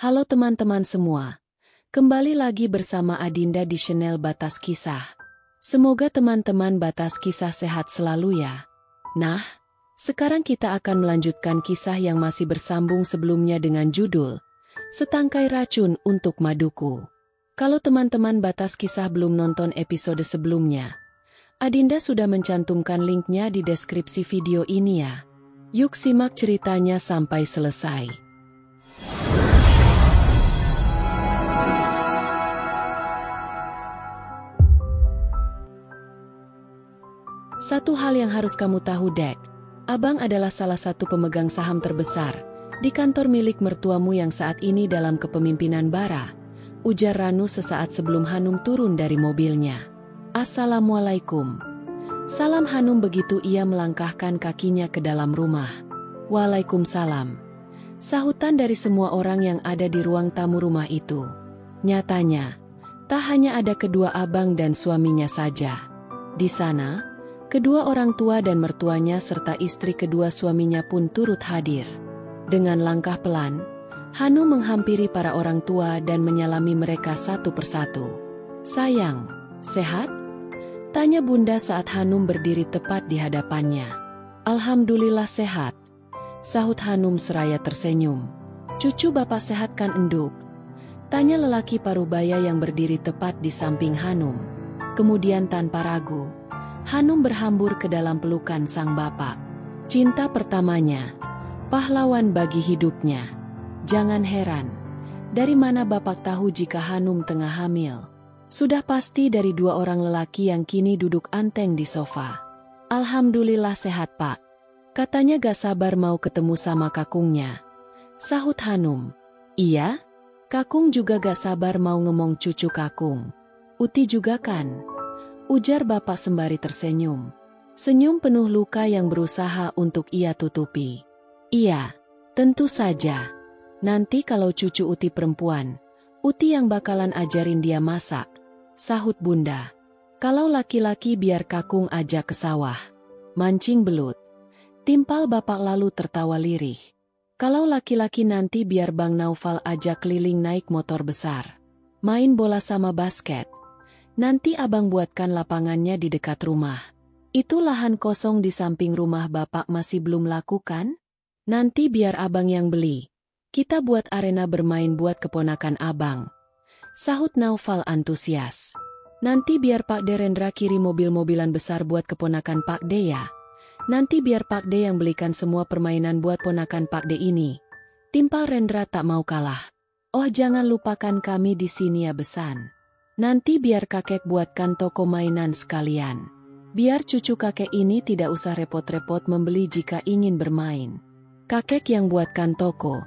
Halo teman-teman semua, kembali lagi bersama Adinda di channel Batas Kisah. Semoga teman-teman Batas Kisah sehat selalu ya. Nah, sekarang kita akan melanjutkan kisah yang masih bersambung sebelumnya dengan judul Setangkai Racun untuk Maduku. Kalau teman-teman Batas Kisah belum nonton episode sebelumnya, Adinda sudah mencantumkan linknya di deskripsi video ini ya. Yuk simak ceritanya sampai selesai. Satu hal yang harus kamu tahu, Dek. Abang adalah salah satu pemegang saham terbesar di kantor milik mertuamu yang saat ini dalam kepemimpinan Bara, ujar Ranu sesaat sebelum Hanum turun dari mobilnya. Assalamualaikum. Salam Hanum begitu ia melangkahkan kakinya ke dalam rumah. Waalaikumsalam. Sahutan dari semua orang yang ada di ruang tamu rumah itu. Nyatanya, tak hanya ada kedua abang dan suaminya saja. Di sana, kedua orang tua dan mertuanya serta istri kedua suaminya pun turut hadir. Dengan langkah pelan, Hanum menghampiri para orang tua dan menyalami mereka satu persatu. Sayang, sehat? Tanya Bunda saat Hanum berdiri tepat di hadapannya. Alhamdulillah sehat, sahut Hanum seraya tersenyum. Cucu Bapak sehat kan Enduk? Tanya lelaki parubaya yang berdiri tepat di samping Hanum. Kemudian tanpa ragu, Hanum berhambur ke dalam pelukan sang bapak. Cinta pertamanya, pahlawan bagi hidupnya. Jangan heran, dari mana bapak tahu jika Hanum tengah hamil? Sudah pasti dari dua orang lelaki yang kini duduk anteng di sofa. Alhamdulillah sehat Pak. Katanya gak sabar mau ketemu sama kakungnya. Sahut Hanum. Iya? Kakung juga gak sabar mau ngomong cucu kakung. Uti juga kan? Ujar bapak sembari tersenyum. Senyum penuh luka yang berusaha untuk ia tutupi. Iya, tentu saja. Nanti kalau cucu Uti perempuan, Uti yang bakalan ajarin dia masak. Sahut Bunda. Kalau laki-laki biar kakung ajak ke sawah. Mancing belut. Timpal bapak lalu tertawa lirih. Kalau laki-laki nanti biar Bang Naufal ajak keliling naik motor besar. Main bola sama basket. Nanti abang buatkan lapangannya di dekat rumah. Itu lahan kosong di samping rumah bapak masih belum lakukan? Nanti biar abang yang beli. Kita buat arena bermain buat keponakan abang. Sahut Naufal antusias. Nanti biar Pak De Rendra kirim mobil-mobilan besar buat keponakan Pak De ya. Nanti biar Pak De yang belikan semua permainan buat ponakan Pak De ini. Timpal Rendra tak mau kalah. Oh jangan lupakan kami di sini ya Besan. Nanti biar kakek buatkan toko mainan sekalian. Biar cucu kakek ini tidak usah repot-repot membeli jika ingin bermain. Kakek yang buatkan toko,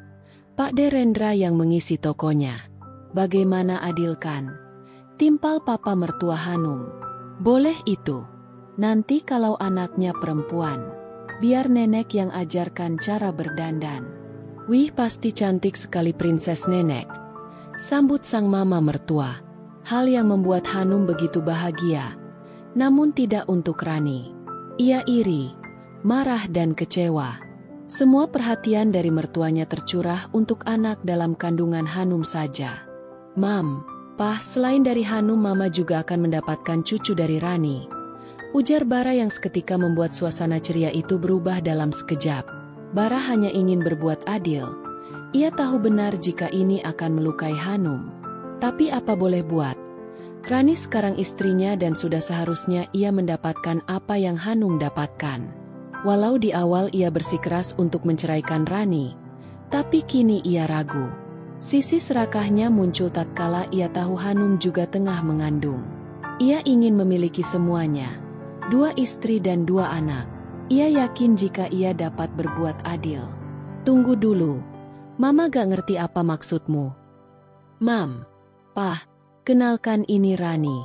Pak De Rendra yang mengisi tokonya. Bagaimana adil kan? Timpal papa mertua Hanum. Boleh itu. Nanti kalau anaknya perempuan, biar nenek yang ajarkan cara berdandan. Wih pasti cantik sekali prinses nenek. Sambut sang mama mertua. Hal yang membuat Hanum begitu bahagia, namun tidak untuk Rani. Ia iri, marah dan kecewa. Semua perhatian dari mertuanya tercurah untuk anak dalam kandungan Hanum saja. Mam, Pah, selain dari Hanum mama juga akan mendapatkan cucu dari Rani. Ujar Bara yang seketika membuat suasana ceria itu berubah dalam sekejap. Bara hanya ingin berbuat adil. Ia tahu benar jika ini akan melukai Hanum. Tapi apa boleh buat? Rani sekarang istrinya dan sudah seharusnya ia mendapatkan apa yang Hanum dapatkan. Walau di awal ia bersikeras untuk menceraikan Rani, tapi kini ia ragu. Sisi serakahnya muncul tatkala ia tahu Hanum juga tengah mengandung. Ia ingin memiliki semuanya, 2 istri dan 2 anak. Ia yakin jika ia dapat berbuat adil. Tunggu dulu, Mama gak ngerti apa maksudmu. Mam, Pah, kenalkan ini Rani,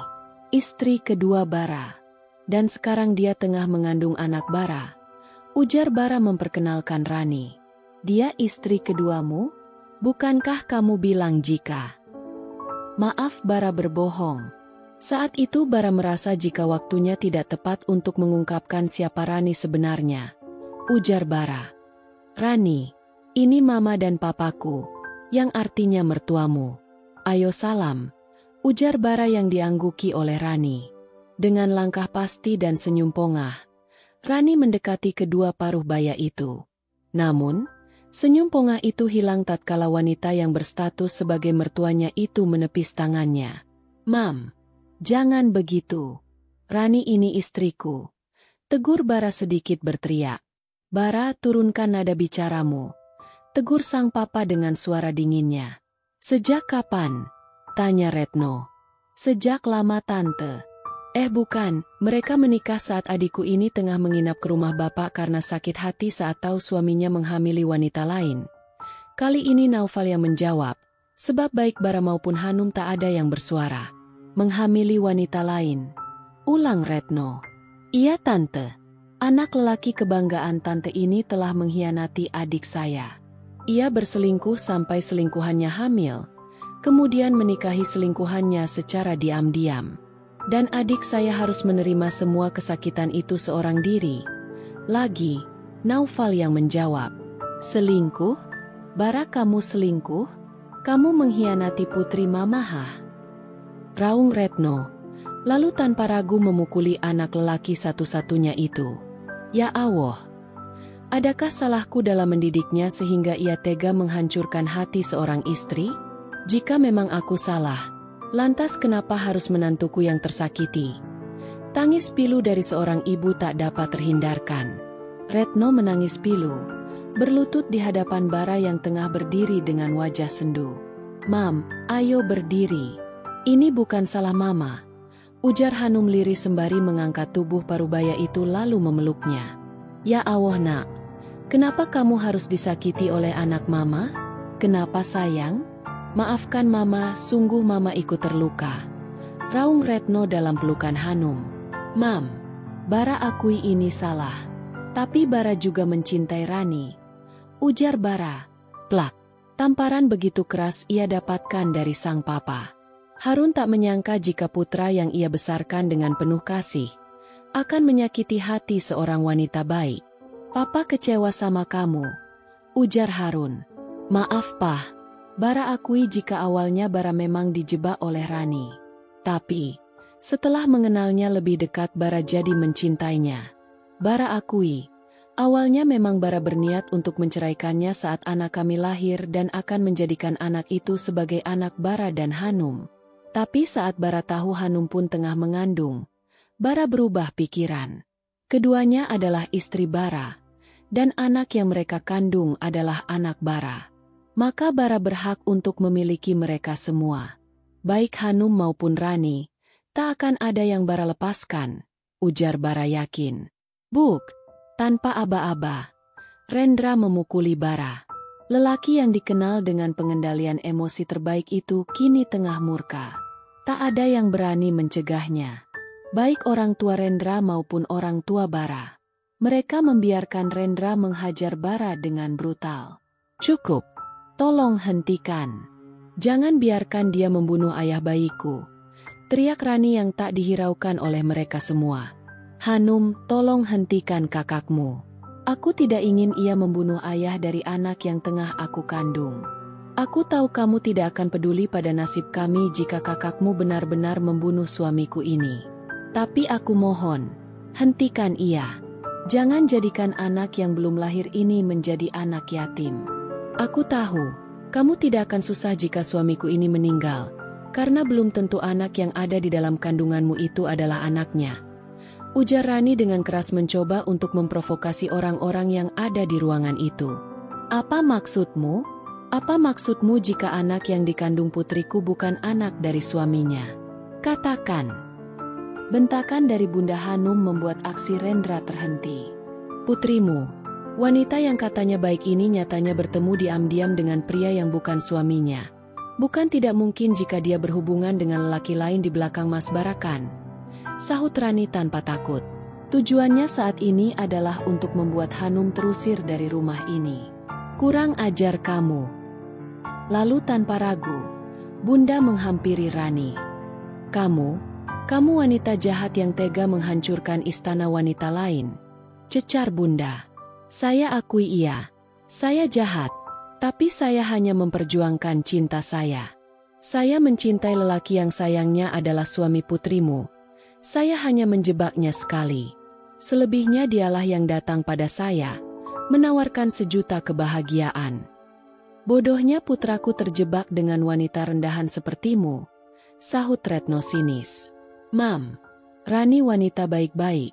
istri kedua Bara. Dan sekarang dia tengah mengandung anak Bara. Ujar Bara memperkenalkan Rani. Dia istri keduamu? Bukankah kamu bilang jika? Maaf Bara berbohong. Saat itu Bara merasa jika waktunya tidak tepat untuk mengungkapkan siapa Rani sebenarnya. Ujar Bara. Rani, ini Mama dan Papaku. yang artinya mertuamu. Ayo salam, ujar Bara yang diangguki oleh Rani. Dengan langkah pasti dan senyum pongah, Rani mendekati kedua paruh baya itu. Namun, senyum pongah itu hilang tatkala wanita yang berstatus sebagai mertuanya itu menepis tangannya. "Mam, jangan begitu. Rani ini istriku," tegur Bara sedikit berteriak. "Bara, turunkan nada bicaramu," tegur sang papa dengan suara dinginnya. "Sejak kapan?" tanya Retno. "Sejak lama tante." Bukan, mereka menikah saat adikku ini tengah menginap ke rumah bapak karena sakit hati saat tahu suaminya menghamili wanita lain. Kali ini Naufal yang menjawab, sebab baik Bara maupun Hanum tak ada yang bersuara. "Menghamili wanita lain," ulang Retno. "Iya tante. Anak lelaki kebanggaan tante ini telah mengkhianati adik saya. Ia berselingkuh sampai selingkuhannya hamil, kemudian menikahi selingkuhannya secara diam-diam. Dan adik saya harus menerima semua kesakitan itu seorang diri." Lagi, Naufal yang menjawab. "Selingkuh? Bara, kamu selingkuh? Kamu mengkhianati putri Mamaha?" raung Retno, lalu tanpa ragu memukuli anak lelaki satu-satunya itu. "Ya Allah, adakah salahku dalam mendidiknya sehingga ia tega menghancurkan hati seorang istri? Jika memang aku salah, lantas kenapa harus menantuku yang tersakiti?" Tangis pilu dari seorang ibu tak dapat terhindarkan. Retno menangis pilu, berlutut di hadapan Bara yang tengah berdiri dengan wajah sendu. "Mam, ayo berdiri. Ini bukan salah Mama," ujar Hanum lirih sembari mengangkat tubuh parubaya itu lalu memeluknya. "Ya Allah nak, kenapa kamu harus disakiti oleh anak Mama? Kenapa sayang? Maafkan Mama, sungguh Mama ikut terluka," raung Retno dalam pelukan Hanum. "Mam, Bara akui ini salah. Tapi Bara juga mencintai Rani," ujar Bara. Plak, tamparan begitu keras ia dapatkan dari sang papa. Harun tak menyangka jika putra yang ia besarkan dengan penuh kasih akan menyakiti hati seorang wanita baik. "Papa kecewa sama kamu," ujar Harun. "Maaf Pah, Bara akui jika awalnya Bara memang dijebak oleh Rani. Tapi, setelah mengenalnya lebih dekat Bara jadi mencintainya. Bara akui, awalnya memang Bara berniat untuk menceraikannya saat anak kami lahir dan akan menjadikan anak itu sebagai anak Bara dan Hanum. Tapi saat Bara tahu Hanum pun tengah mengandung, Bara berubah pikiran. Keduanya adalah istri Bara, dan anak yang mereka kandung adalah anak Bara. Maka Bara berhak untuk memiliki mereka semua. Baik Hanum maupun Rani, tak akan ada yang Bara lepaskan," ujar Bara yakin. "Buk!" Tanpa aba-aba, Rendra memukuli Bara. Lelaki yang dikenal dengan pengendalian emosi terbaik itu kini tengah murka. Tak ada yang berani mencegahnya. Baik orang tua Rendra maupun orang tua Bara. Mereka membiarkan Rendra menghajar Bara dengan brutal. "Cukup. Tolong hentikan. Jangan biarkan dia membunuh ayah bayiku," teriak Rani yang tak dihiraukan oleh mereka semua. "Hanum, tolong hentikan kakakmu. Aku tidak ingin ia membunuh ayah dari anak yang tengah aku kandung. Aku tahu kamu tidak akan peduli pada nasib kami jika kakakmu benar-benar membunuh suamiku ini. Tapi aku mohon, hentikan ia. Jangan jadikan anak yang belum lahir ini menjadi anak yatim. Aku tahu, kamu tidak akan susah jika suamiku ini meninggal, karena belum tentu anak yang ada di dalam kandunganmu itu adalah anaknya," ujar Rani dengan keras mencoba untuk memprovokasi orang-orang yang ada di ruangan itu. "Apa maksudmu? Apa maksudmu jika anak yang dikandung putriku bukan anak dari suaminya? Katakan." Bentakan dari Bunda Hanum membuat aksi Rendra terhenti. "Putrimu, wanita yang katanya baik ini nyatanya bertemu diam-diam dengan pria yang bukan suaminya. Bukan tidak mungkin jika dia berhubungan dengan lelaki lain di belakang Mas Bara kan?" sahut Rani tanpa takut. "Tujuannya saat ini adalah untuk membuat Hanum terusir dari rumah ini. Kurang ajar kamu." Lalu tanpa ragu, Bunda menghampiri Rani. Kamu wanita jahat yang tega menghancurkan istana wanita lain," cecar Bunda. "Saya akui iya, saya jahat. Tapi saya hanya memperjuangkan cinta saya. Saya mencintai lelaki yang sayangnya adalah suami putrimu. Saya hanya menjebaknya sekali. Selebihnya dialah yang datang pada saya, menawarkan sejuta kebahagiaan. Bodohnya putraku terjebak dengan wanita rendahan sepertimu, sahut Retno sinis. Mam, Rani wanita baik-baik.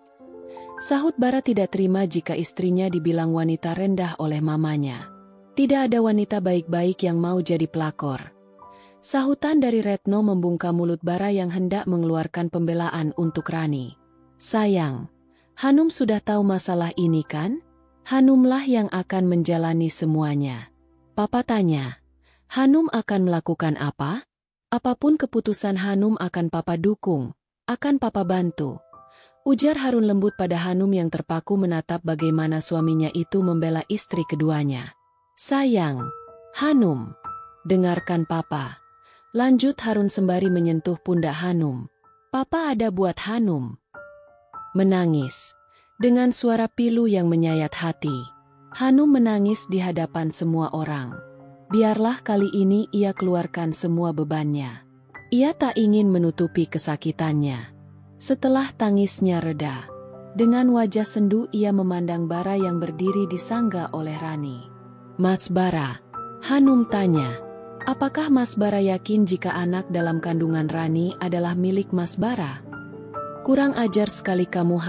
Sahut Bara tidak terima jika istrinya dibilang wanita rendah oleh mamanya. Tidak ada wanita baik-baik yang mau jadi pelakor. Sahutan dari Retno membungkam mulut Bara yang hendak mengeluarkan pembelaan untuk Rani. Sayang, Hanum sudah tahu masalah ini kan? Hanumlah yang akan menjalani semuanya. Papa tanya, Hanum akan melakukan apa? Apapun keputusan Hanum akan Papa dukung, akan Papa bantu. Ujar Harun lembut pada Hanum yang terpaku menatap bagaimana suaminya itu membela istri keduanya. Sayang, Hanum, dengarkan Papa. Lanjut Harun sembari menyentuh pundak Hanum. Papa ada buat Hanum. Menangis. Dengan suara pilu yang menyayat hati. Hanum menangis di hadapan semua orang. Biarlah kali ini ia keluarkan semua bebannya. Ia tak ingin menutupi kesakitannya. Setelah tangisnya reda, dengan wajah sendu ia memandang Bara yang berdiri disangga oleh Rani. Mas Bara, Hanum tanya. Apakah Mas Bara yakin jika anak dalam kandungan Rani adalah milik Mas Bara? Kurang ajar sekali kamu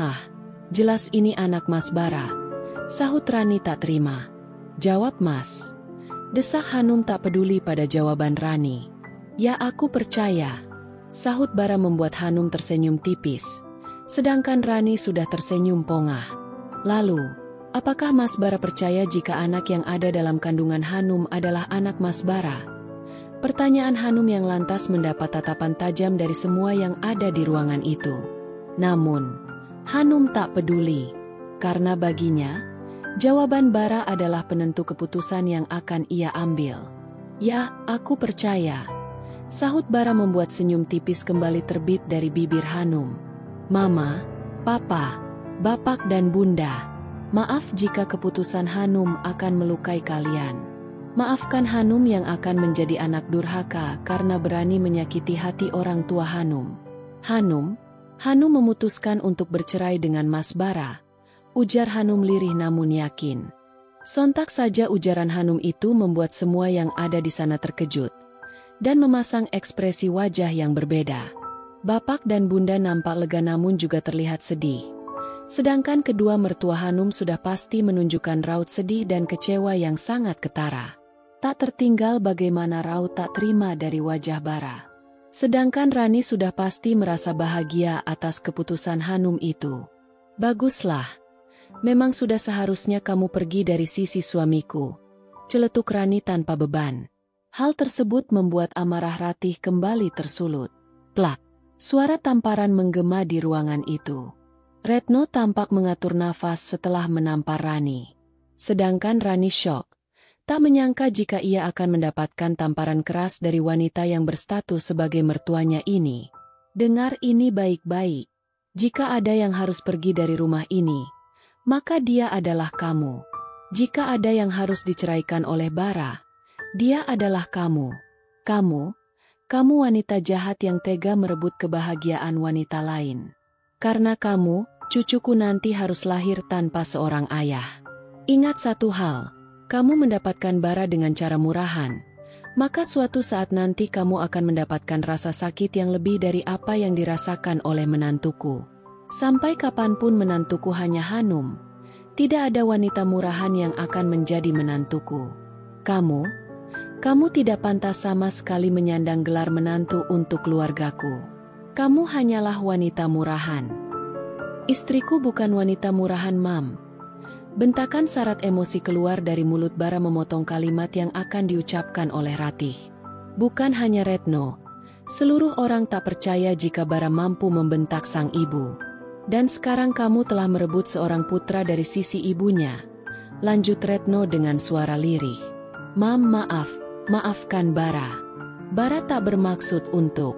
jelas ini anak Mas Bara. Sahut Rani tak terima. Jawab Mas. Desak Hanum tak peduli pada jawaban Rani. Ya aku percaya. Sahut Bara membuat Hanum tersenyum tipis. Sedangkan Rani sudah tersenyum pongah. Lalu, apakah Mas Bara percaya jika anak yang ada dalam kandungan Hanum adalah anak Mas Bara? Pertanyaan Hanum yang lantas mendapat tatapan tajam dari semua yang ada di ruangan itu. Namun, Hanum tak peduli, karena baginya, jawaban Bara adalah penentu keputusan yang akan ia ambil. Ya, aku percaya. Sahut Bara membuat senyum tipis kembali terbit dari bibir Hanum. Mama, Papa, Bapak dan Bunda, maaf jika keputusan Hanum akan melukai kalian. Maafkan Hanum yang akan menjadi anak durhaka karena berani menyakiti hati orang tua Hanum. Hanum memutuskan untuk bercerai dengan Mas Bara. Ujar Hanum lirih namun yakin. Sontak saja ujaran Hanum itu membuat semua yang ada di sana terkejut. Dan memasang ekspresi wajah yang berbeda. Bapak dan Bunda nampak lega namun juga terlihat sedih. Sedangkan kedua mertua Hanum sudah pasti menunjukkan raut sedih dan kecewa yang sangat ketara. Tak tertinggal bagaimana raut tak terima dari wajah Bara. Sedangkan Rani sudah pasti merasa bahagia atas keputusan Hanum itu. Baguslah. Memang sudah seharusnya kamu pergi dari sisi suamiku. Celetuk Rani tanpa beban. Hal tersebut membuat amarah Ratih kembali tersulut. Plak. Suara tamparan menggema di ruangan itu. Retno tampak mengatur nafas setelah menampar Rani. Sedangkan Rani syok. Tak menyangka jika ia akan mendapatkan tamparan keras dari wanita yang berstatus sebagai mertuanya ini. Dengar ini baik-baik. Jika ada yang harus pergi dari rumah ini, maka dia adalah kamu. Jika ada yang harus diceraikan oleh Bara, dia adalah kamu. Kamu wanita jahat yang tega merebut kebahagiaan wanita lain. Karena kamu, cucuku nanti harus lahir tanpa seorang ayah. Ingat satu hal. Kamu mendapatkan Bara dengan cara murahan, maka suatu saat nanti kamu akan mendapatkan rasa sakit yang lebih dari apa yang dirasakan oleh menantuku. Sampai kapanpun menantuku hanya Hanum, tidak ada wanita murahan yang akan menjadi menantuku. Kamu tidak pantas sama sekali menyandang gelar menantu untuk keluargaku. Kamu hanyalah wanita murahan. Istriku bukan wanita murahan, Mam. Bentakan syarat emosi keluar dari mulut Bara memotong kalimat yang akan diucapkan oleh Ratih. Bukan hanya Retno, seluruh orang tak percaya jika Bara mampu membentak sang ibu. Dan sekarang kamu telah merebut seorang putra dari sisi ibunya. Lanjut Retno dengan suara lirih. Mam, maafkan Bara. Bara tak bermaksud untuk.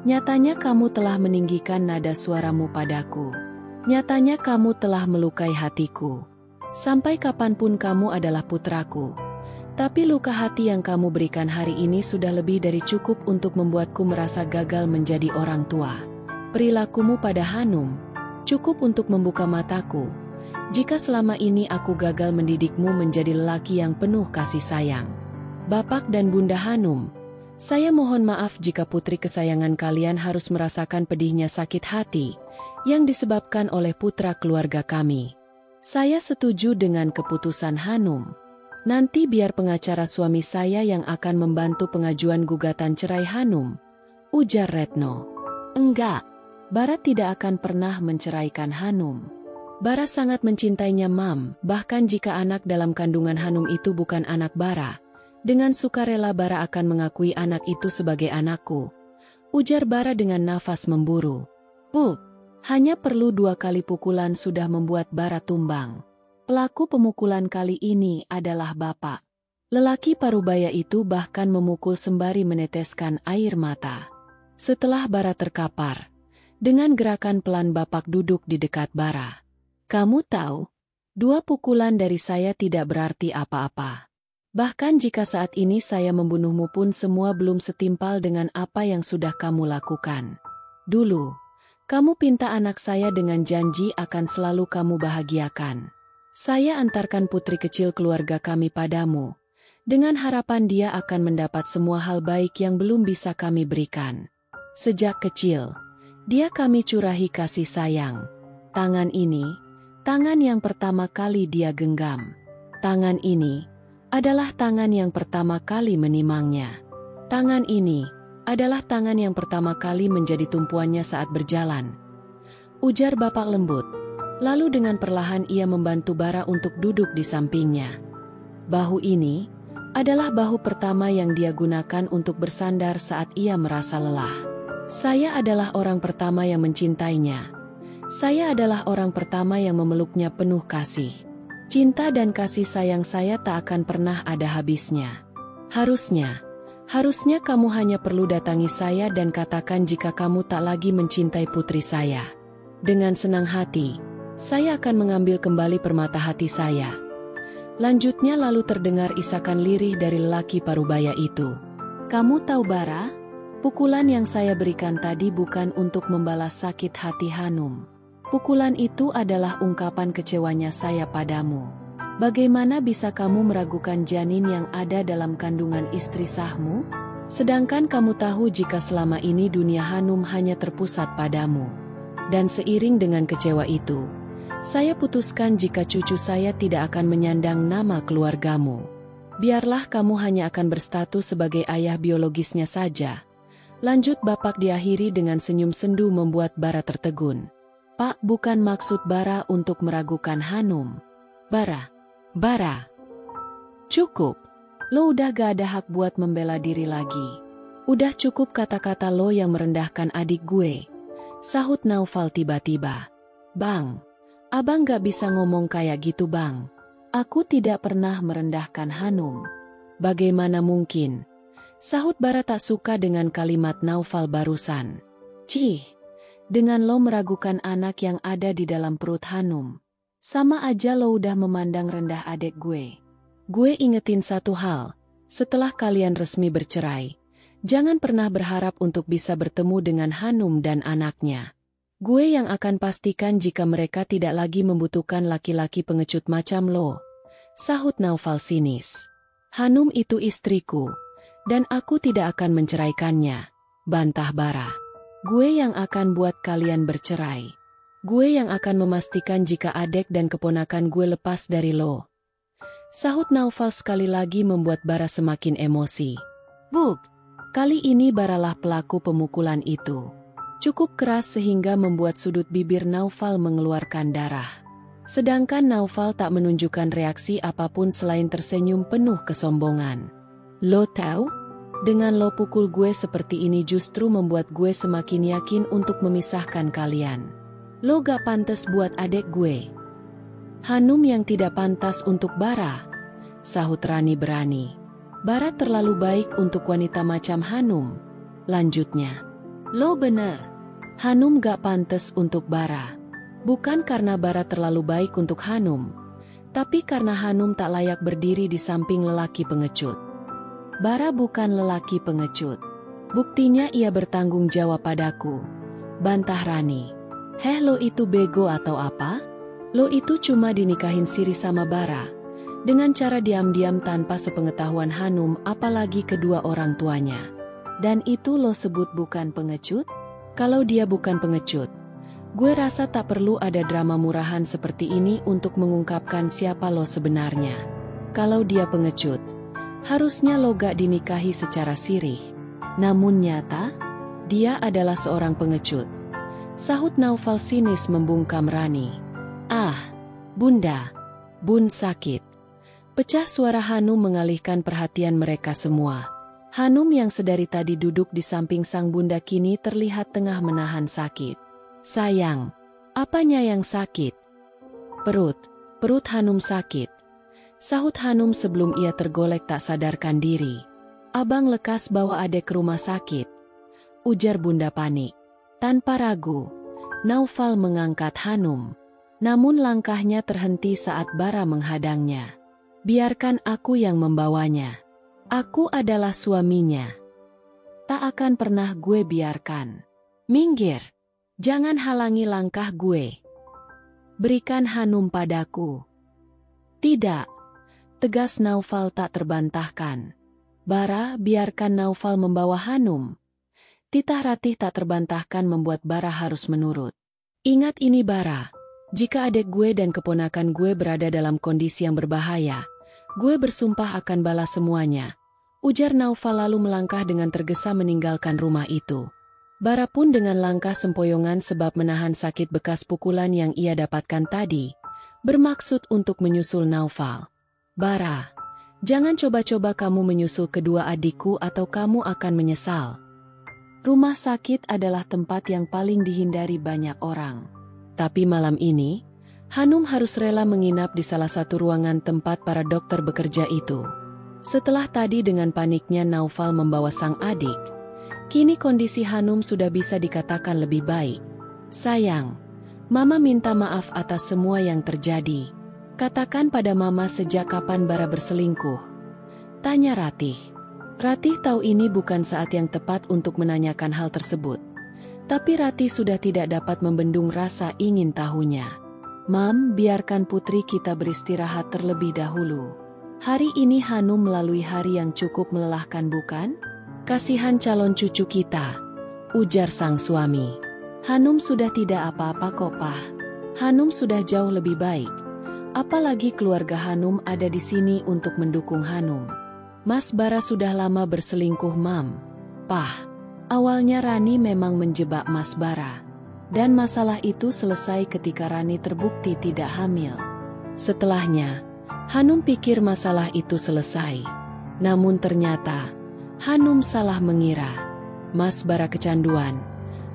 Nyatanya kamu telah meninggikan nada suaramu padaku. Nyatanya kamu telah melukai hatiku. Sampai kapanpun kamu adalah putraku. Tapi luka hati yang kamu berikan hari ini sudah lebih dari cukup untuk membuatku merasa gagal menjadi orang tua. Perilakumu pada Hanum cukup untuk membuka mataku. Jika selama ini aku gagal mendidikmu menjadi lelaki yang penuh kasih sayang. Bapak dan Bunda Hanum, saya mohon maaf jika putri kesayangan kalian harus merasakan pedihnya sakit hati yang disebabkan oleh putra keluarga kami. Saya setuju dengan keputusan Hanum. Nanti biar pengacara suami saya yang akan membantu pengajuan gugatan cerai Hanum, ujar Retno. Enggak, Bara tidak akan pernah menceraikan Hanum. Bara sangat mencintainya Mam, bahkan jika anak dalam kandungan Hanum itu bukan anak Bara, dengan sukarela Bara akan mengakui anak itu sebagai anakku, ujar Bara dengan nafas memburu. Hanya perlu 2 kali pukulan sudah membuat Bara tumbang. Pelaku pemukulan kali ini adalah bapak. Lelaki parubaya itu bahkan memukul sembari meneteskan air mata. Setelah Bara terkapar, dengan gerakan pelan bapak duduk di dekat Bara. Kamu tahu, 2 pukulan dari saya tidak berarti apa-apa. Bahkan jika saat ini saya membunuhmu pun semua belum setimpal dengan apa yang sudah kamu lakukan. Dulu, kamu pinta anak saya dengan janji akan selalu kamu bahagiakan. Saya antarkan putri kecil keluarga kami padamu, dengan harapan dia akan mendapat semua hal baik yang belum bisa kami berikan. Sejak kecil, dia kami curahi kasih sayang. Tangan ini, tangan yang pertama kali dia genggam. Tangan ini adalah tangan yang pertama kali menimangnya. Tangan ini adalah tangan yang pertama kali menjadi tumpuannya saat berjalan. Ujar bapak lembut. Lalu dengan perlahan ia membantu Bara untuk duduk di sampingnya. Bahu ini adalah bahu pertama yang dia gunakan untuk bersandar saat ia merasa lelah. Saya adalah orang pertama yang mencintainya. Saya adalah orang pertama yang memeluknya penuh kasih. Cinta dan kasih sayang saya tak akan pernah ada habisnya. Harusnya kamu hanya perlu datangi saya dan katakan jika kamu tak lagi mencintai putri saya. Dengan senang hati, saya akan mengambil kembali permata hati saya. Lanjutnya lalu terdengar isakan lirih dari lelaki parubaya itu. Kamu tahu Bara, pukulan yang saya berikan tadi bukan untuk membalas sakit hati Hanum. Pukulan itu adalah ungkapan kecewanya saya padamu. Bagaimana bisa kamu meragukan janin yang ada dalam kandungan istri sahmu? Sedangkan kamu tahu jika selama ini dunia Hanum hanya terpusat padamu. Dan seiring dengan kecewa itu, saya putuskan jika cucu saya tidak akan menyandang nama keluargamu. Biarlah kamu hanya akan berstatus sebagai ayah biologisnya saja. Lanjut bapak diakhiri dengan senyum sendu membuat Bara tertegun. Pak, bukan maksud Bara untuk meragukan Hanum. Bara. Cukup. Lo udah gak ada hak buat membela diri lagi. Udah cukup kata-kata lo yang merendahkan adik gue. Sahut Naufal tiba-tiba. Bang. Abang gak bisa ngomong kayak gitu bang. Aku tidak pernah merendahkan Hanum. Bagaimana mungkin? Sahut Bara tak suka dengan kalimat Naufal barusan. Cih, dengan lo meragukan anak yang ada di dalam perut Hanum. Sama aja lo udah memandang rendah adik gue. Gue ingetin satu hal, setelah kalian resmi bercerai, jangan pernah berharap untuk bisa bertemu dengan Hanum dan anaknya. Gue yang akan pastikan jika mereka tidak lagi membutuhkan laki-laki pengecut macam lo. Sahut Naufal sinis. Hanum itu istriku, dan aku tidak akan menceraikannya. Bantah Bara. Gue yang akan buat kalian bercerai. Gue yang akan memastikan jika adek dan keponakan gue lepas dari lo. Sahut Naufal sekali lagi membuat Bara semakin emosi. Kali ini Baralah pelaku pemukulan itu. Cukup keras sehingga membuat sudut bibir Naufal mengeluarkan darah. Sedangkan Naufal tak menunjukkan reaksi apapun selain tersenyum penuh kesombongan. Lo tahu? Dengan lo pukul gue seperti ini justru membuat gue semakin yakin untuk memisahkan kalian. Lo gak pantas buat adek gue. Hanum yang tidak pantas untuk Bara. Sahut Rani berani. Bara terlalu baik untuk wanita macam Hanum. Lanjutnya. Lo bener. Hanum gak pantas untuk Bara. Bukan karena Bara terlalu baik untuk Hanum, Tapi karena Hanum tak layak berdiri di samping lelaki pengecut. Bara bukan lelaki pengecut. Buktinya ia bertanggung jawab padaku. Bantah Rani. Heh, lo itu bego atau apa? Lo itu cuma dinikahin Siri sama Bara. Dengan cara diam-diam tanpa sepengetahuan Hanum apalagi kedua orang tuanya. Dan itu lo sebut bukan pengecut? Kalau dia bukan pengecut, gue rasa tak perlu ada drama murahan seperti ini untuk mengungkapkan siapa lo sebenarnya. Kalau dia pengecut, harusnya lo gak dinikahi secara sirih. Namun nyata, dia adalah seorang pengecut. Sahut Naufal sinis membungkam Rani. Ah, Bunda, Bun sakit. Pecah suara Hanum mengalihkan perhatian mereka semua. Hanum yang sedari tadi duduk di samping sang bunda kini terlihat tengah menahan sakit. Sayang, apanya yang sakit? Perut Hanum sakit. Sahut Hanum sebelum ia tergolek tak sadarkan diri. Abang lekas bawa adek ke rumah sakit. Ujar bunda panik. Tanpa ragu, Naufal mengangkat Hanum. Namun langkahnya terhenti saat Bara menghadangnya. Biarkan aku yang membawanya. Aku adalah suaminya. Tak akan pernah gue biarkan. Minggir. Jangan halangi langkah gue. Berikan Hanum padaku. Tidak. Tegas Naufal tak terbantahkan. Bara, biarkan Naufal membawa Hanum. Titah Ratih tak terbantahkan membuat Bara harus menurut. Ingat ini Bara. Jika adik gue dan keponakan gue berada dalam kondisi yang berbahaya, gue bersumpah akan balas semuanya. Ujar Naufal lalu melangkah dengan tergesa meninggalkan rumah itu. Bara pun dengan langkah sempoyongan sebab menahan sakit bekas pukulan yang ia dapatkan tadi, bermaksud untuk menyusul Naufal. Bara, jangan coba-coba kamu menyusul kedua adikku atau kamu akan menyesal. Rumah sakit adalah tempat yang paling dihindari banyak orang. Tapi malam ini, Hanum harus rela menginap di salah satu ruangan tempat para dokter bekerja itu. Setelah tadi dengan paniknya Naufal membawa sang adik, kini kondisi Hanum sudah bisa dikatakan lebih baik. Sayang, Mama minta maaf atas semua yang terjadi. Katakan pada Mama sejak kapan Bara berselingkuh? Tanya Ratih. Ratih tahu ini bukan saat yang tepat untuk menanyakan hal tersebut. Tapi Ratih sudah tidak dapat membendung rasa ingin tahunya. Mam, biarkan putri kita beristirahat terlebih dahulu. Hari ini Hanum melalui hari yang cukup melelahkan bukan? Kasihan calon cucu kita, ujar sang suami. Hanum sudah tidak apa-apa kok, Pak. Hanum sudah jauh lebih baik. Apalagi keluarga Hanum ada di sini untuk mendukung Hanum. Mas Bara sudah lama berselingkuh, Mam. Pah, awalnya Rani memang menjebak Mas Bara. Dan masalah itu selesai ketika Rani terbukti tidak hamil. Setelahnya, Hanum pikir masalah itu selesai. Namun ternyata, Hanum salah mengira. Mas Bara kecanduan.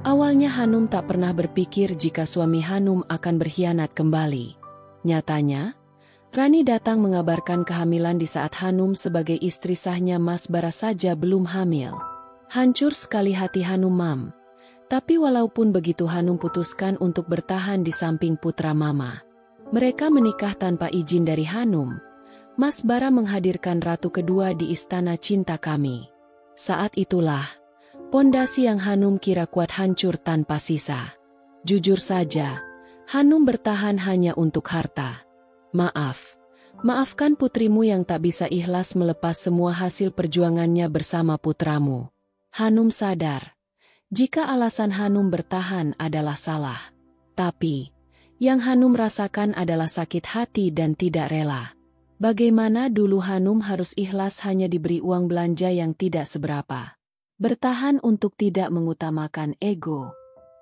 Awalnya Hanum tak pernah berpikir jika suami Hanum akan berkhianat kembali. Nyatanya, Rani datang mengabarkan kehamilan di saat Hanum sebagai istri sahnya Mas Bara saja belum hamil. Hancur sekali hati Hanum, Mam. Tapi walaupun begitu Hanum putuskan untuk bertahan di samping putra Mama. Mereka menikah tanpa izin dari Hanum. Mas Bara menghadirkan ratu kedua di istana cinta kami. Saat itulah, pondasi yang Hanum kira kuat hancur tanpa sisa. Jujur saja, Hanum bertahan hanya untuk harta. Maafkan putrimu yang tak bisa ikhlas melepas semua hasil perjuangannya bersama putramu. Hanum sadar, jika alasan Hanum bertahan adalah salah. Tapi, yang Hanum rasakan adalah sakit hati dan tidak rela. Bagaimana dulu Hanum harus ikhlas hanya diberi uang belanja yang tidak seberapa. Bertahan untuk tidak mengutamakan ego.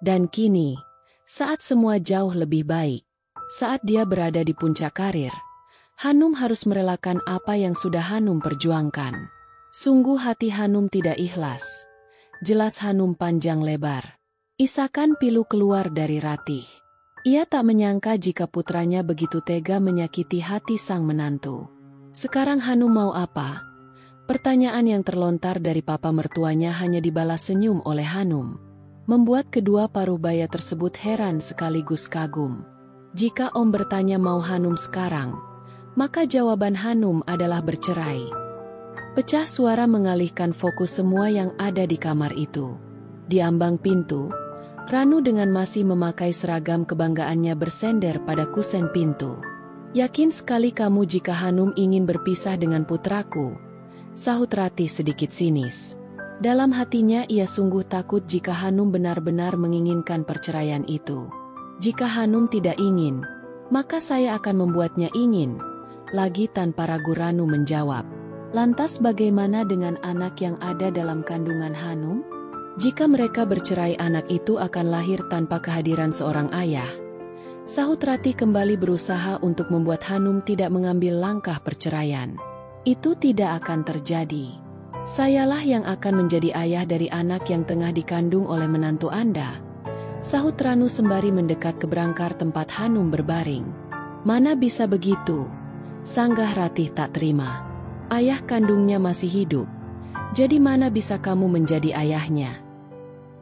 Dan kini, saat semua jauh lebih baik, saat dia berada di puncak karir, Hanum harus merelakan apa yang sudah Hanum perjuangkan. Sungguh hati Hanum tidak ikhlas. Jelas Hanum panjang lebar. Isakan pilu keluar dari Ratih. Ia tak menyangka jika putranya begitu tega menyakiti hati sang menantu. Sekarang Hanum mau apa? Pertanyaan yang terlontar dari papa mertuanya hanya dibalas senyum oleh Hanum. Membuat kedua paruh baya tersebut heran sekaligus kagum. Jika Om bertanya mau Hanum sekarang, Maka jawaban Hanum adalah bercerai. Pecah suara mengalihkan fokus semua yang ada di kamar itu. Di ambang pintu, Ranu dengan masih memakai seragam kebanggaannya bersender pada kusen pintu. "Yakin sekali kamu jika Hanum ingin berpisah dengan putraku," sahut Ratih sedikit sinis. Dalam hatinya ia sungguh takut jika Hanum benar-benar menginginkan perceraian itu. "Jika Hanum tidak ingin, maka saya akan membuatnya ingin." Lagi tanpa ragu Ranu menjawab. "Lantas bagaimana dengan anak yang ada dalam kandungan Hanum? Jika mereka bercerai anak itu akan lahir tanpa kehadiran seorang ayah." Sahut Ratih kembali berusaha untuk membuat Hanum tidak mengambil langkah perceraian. "Itu tidak akan terjadi. Sayalah yang akan menjadi ayah dari anak yang tengah dikandung oleh menantu Anda," sahut Ranu sembari mendekat ke berangkar tempat Hanum berbaring. "Mana bisa begitu?" sanggah Ratih tak terima. "Ayah kandungnya masih hidup. Jadi mana bisa kamu menjadi ayahnya?"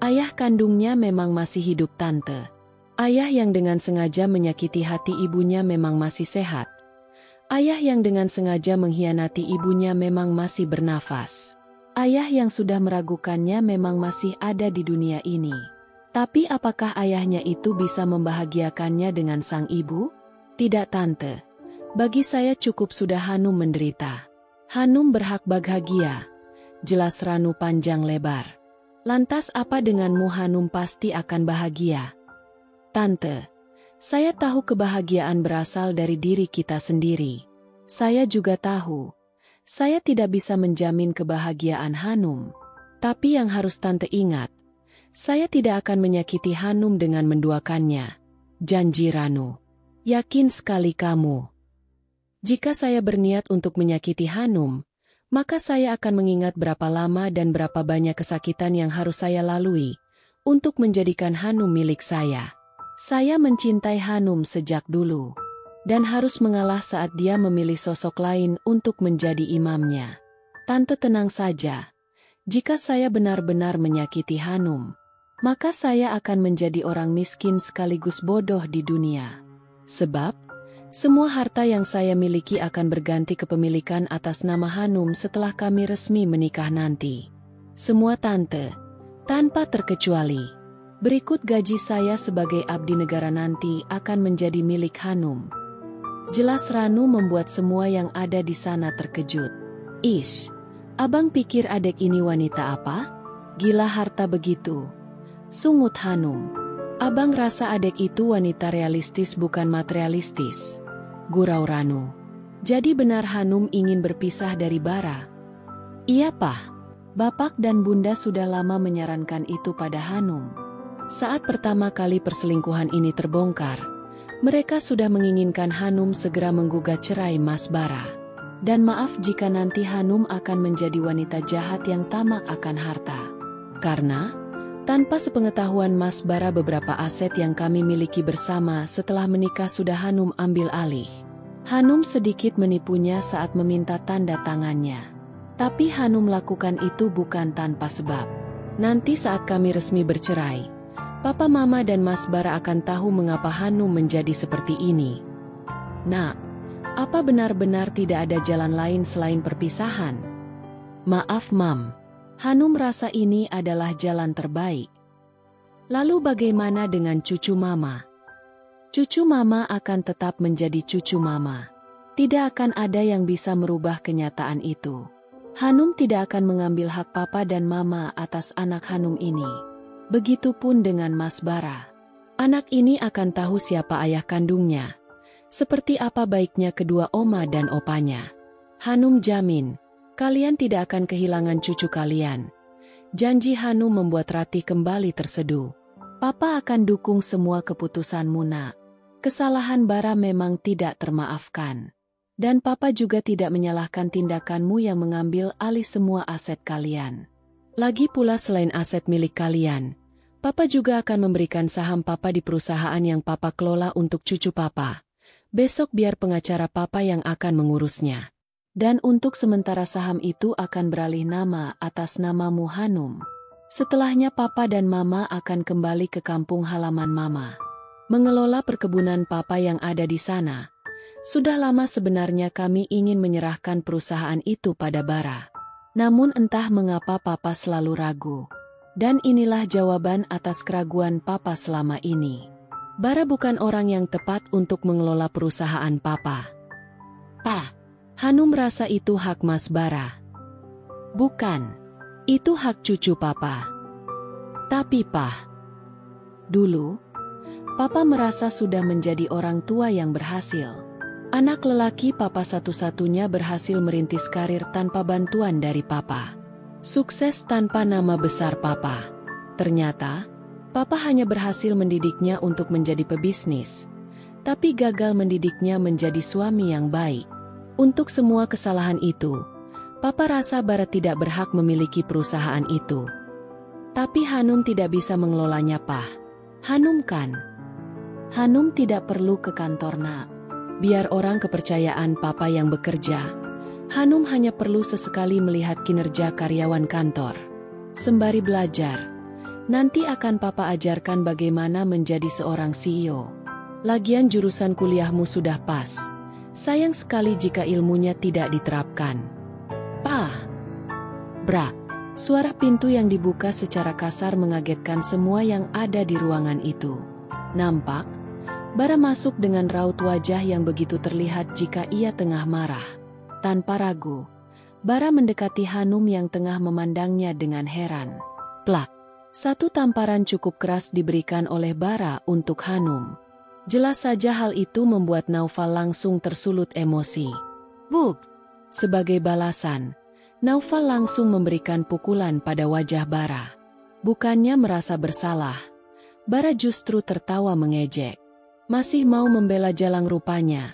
"Ayah kandungnya memang masih hidup, Tante. Ayah yang dengan sengaja menyakiti hati ibunya memang masih sehat. Ayah yang dengan sengaja mengkhianati ibunya memang masih bernafas. Ayah yang sudah meragukannya memang masih ada di dunia ini. Tapi apakah ayahnya itu bisa membahagiakannya dengan sang ibu? Tidak, Tante. Bagi saya cukup sudah Hanum menderita. Hanum berhak bahagia," jelas Ranu panjang lebar. "Lantas apa denganmu? Hanum pasti akan bahagia." "Tante, saya tahu kebahagiaan berasal dari diri kita sendiri. Saya juga tahu, saya tidak bisa menjamin kebahagiaan Hanum. Tapi yang harus Tante ingat, saya tidak akan menyakiti Hanum dengan menduakannya. Janji Ranu." "Yakin sekali kamu?" "Jika saya berniat untuk menyakiti Hanum, maka saya akan mengingat berapa lama dan berapa banyak kesakitan yang harus saya lalui untuk menjadikan Hanum milik saya. Saya mencintai Hanum sejak dulu, dan harus mengalah saat dia memilih sosok lain untuk menjadi imamnya. Tante tenang saja, jika saya benar-benar menyakiti Hanum, maka saya akan menjadi orang miskin sekaligus bodoh di dunia. Sebab, semua harta yang saya miliki akan berganti kepemilikan atas nama Hanum setelah kami resmi menikah nanti. Semua, Tante, tanpa terkecuali. Berikut gaji saya sebagai abdi negara nanti akan menjadi milik Hanum." Jelas Ranu membuat semua yang ada di sana terkejut. "Ish, abang pikir adek ini wanita apa? Gila harta begitu," sungut Hanum. "Abang rasa adek itu wanita realistis bukan materialistis," gurau Ranu. "Jadi benar Hanum ingin berpisah dari Bara?" "Iya, Pak. Bapak dan Bunda sudah lama menyarankan itu pada Hanum. Saat pertama kali perselingkuhan ini terbongkar, mereka sudah menginginkan Hanum segera menggugat cerai Mas Bara. Dan maaf jika nanti Hanum akan menjadi wanita jahat yang tamak akan harta. Karena, tanpa sepengetahuan Mas Bara beberapa aset yang kami miliki bersama setelah menikah sudah Hanum ambil alih. Hanum sedikit menipunya saat meminta tanda tangannya. Tapi Hanum lakukan itu bukan tanpa sebab. Nanti saat kami resmi bercerai, Papa, Mama dan Mas Bara akan tahu mengapa Hanum menjadi seperti ini." "Nak, apa benar-benar tidak ada jalan lain selain perpisahan?" "Maaf, Mam. Hanum rasa ini adalah jalan terbaik." "Lalu bagaimana dengan cucu Mama?" "Cucu Mama akan tetap menjadi cucu Mama. Tidak akan ada yang bisa merubah kenyataan itu. Hanum tidak akan mengambil hak Papa dan Mama atas anak Hanum ini. Begitupun dengan Mas Bara. Anak ini akan tahu siapa ayah kandungnya. Seperti apa baiknya kedua oma dan opanya. Hanum jamin, kalian tidak akan kehilangan cucu kalian." Janji Hanum membuat Ratih kembali terseduh. "Papa akan dukung semua keputusanmu, Nak. Kesalahan Bara memang tidak termaafkan. Dan Papa juga tidak menyalahkan tindakanmu yang mengambil alih semua aset kalian. Lagi pula selain aset milik kalian, Papa juga akan memberikan saham Papa di perusahaan yang Papa kelola untuk cucu Papa. Besok biar pengacara Papa yang akan mengurusnya. Dan untuk sementara saham itu akan beralih nama atas namamu Hanum. Setelahnya Papa dan Mama akan kembali ke kampung halaman Mama. Mengelola perkebunan Papa yang ada di sana. Sudah lama sebenarnya kami ingin menyerahkan perusahaan itu pada Bara. Namun entah mengapa Papa selalu ragu. Dan inilah jawaban atas keraguan Papa selama ini. Bara bukan orang yang tepat untuk mengelola perusahaan Papa. Pa, Hanum merasa itu hak Mas Bara. Bukan, itu hak cucu Papa. Tapi Pa, dulu, Papa merasa sudah menjadi orang tua yang berhasil. Anak lelaki Papa satu-satunya berhasil merintis karir tanpa bantuan dari Papa. Sukses tanpa nama besar Papa. Ternyata, Papa hanya berhasil mendidiknya untuk menjadi pebisnis, tapi gagal mendidiknya menjadi suami yang baik. Untuk semua kesalahan itu, Papa rasa Bara tidak berhak memiliki perusahaan itu. Tapi Hanum tidak bisa mengelolanya, Pa. Hanum kan? Hanum tidak perlu ke kantor, Nak. Biar orang kepercayaan Papa yang bekerja. Hanum hanya perlu sesekali melihat kinerja karyawan kantor. Sembari belajar, nanti akan Papa ajarkan bagaimana menjadi seorang CEO. Lagian jurusan kuliahmu sudah pas. Sayang sekali jika ilmunya tidak diterapkan. Pa. Bra. Suara pintu yang dibuka secara kasar mengagetkan semua yang ada di ruangan itu. Nampak, Bara masuk dengan raut wajah yang begitu terlihat jika ia tengah marah. Tanpa ragu, Bara mendekati Hanum yang tengah memandangnya dengan heran. Plak! Satu tamparan cukup keras diberikan oleh Bara untuk Hanum. Jelas saja hal itu membuat Naufal langsung tersulut emosi. Buk! Sebagai balasan, Naufal langsung memberikan pukulan pada wajah Bara. Bukannya merasa bersalah, Bara justru tertawa mengejek. Masih mau membela Jalang rupanya.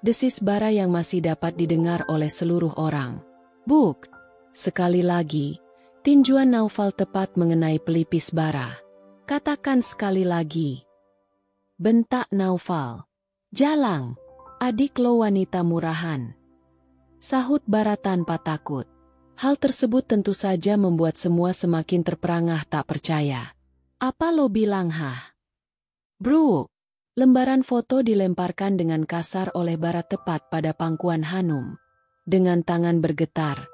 Desis Bara yang masih dapat didengar oleh seluruh orang. Buk! Sekali lagi, tinjuan Naufal tepat mengenai pelipis Bara. Katakan sekali lagi. Bentak Naufal. Jalang, adik lo wanita murahan. Sahut Bara tanpa takut. Hal tersebut tentu saja membuat semua semakin terperangah tak percaya. Apa lo bilang, hah? Bro! Lembaran foto dilemparkan dengan kasar oleh Bara tepat pada pangkuan Hanum. Dengan tangan bergetar,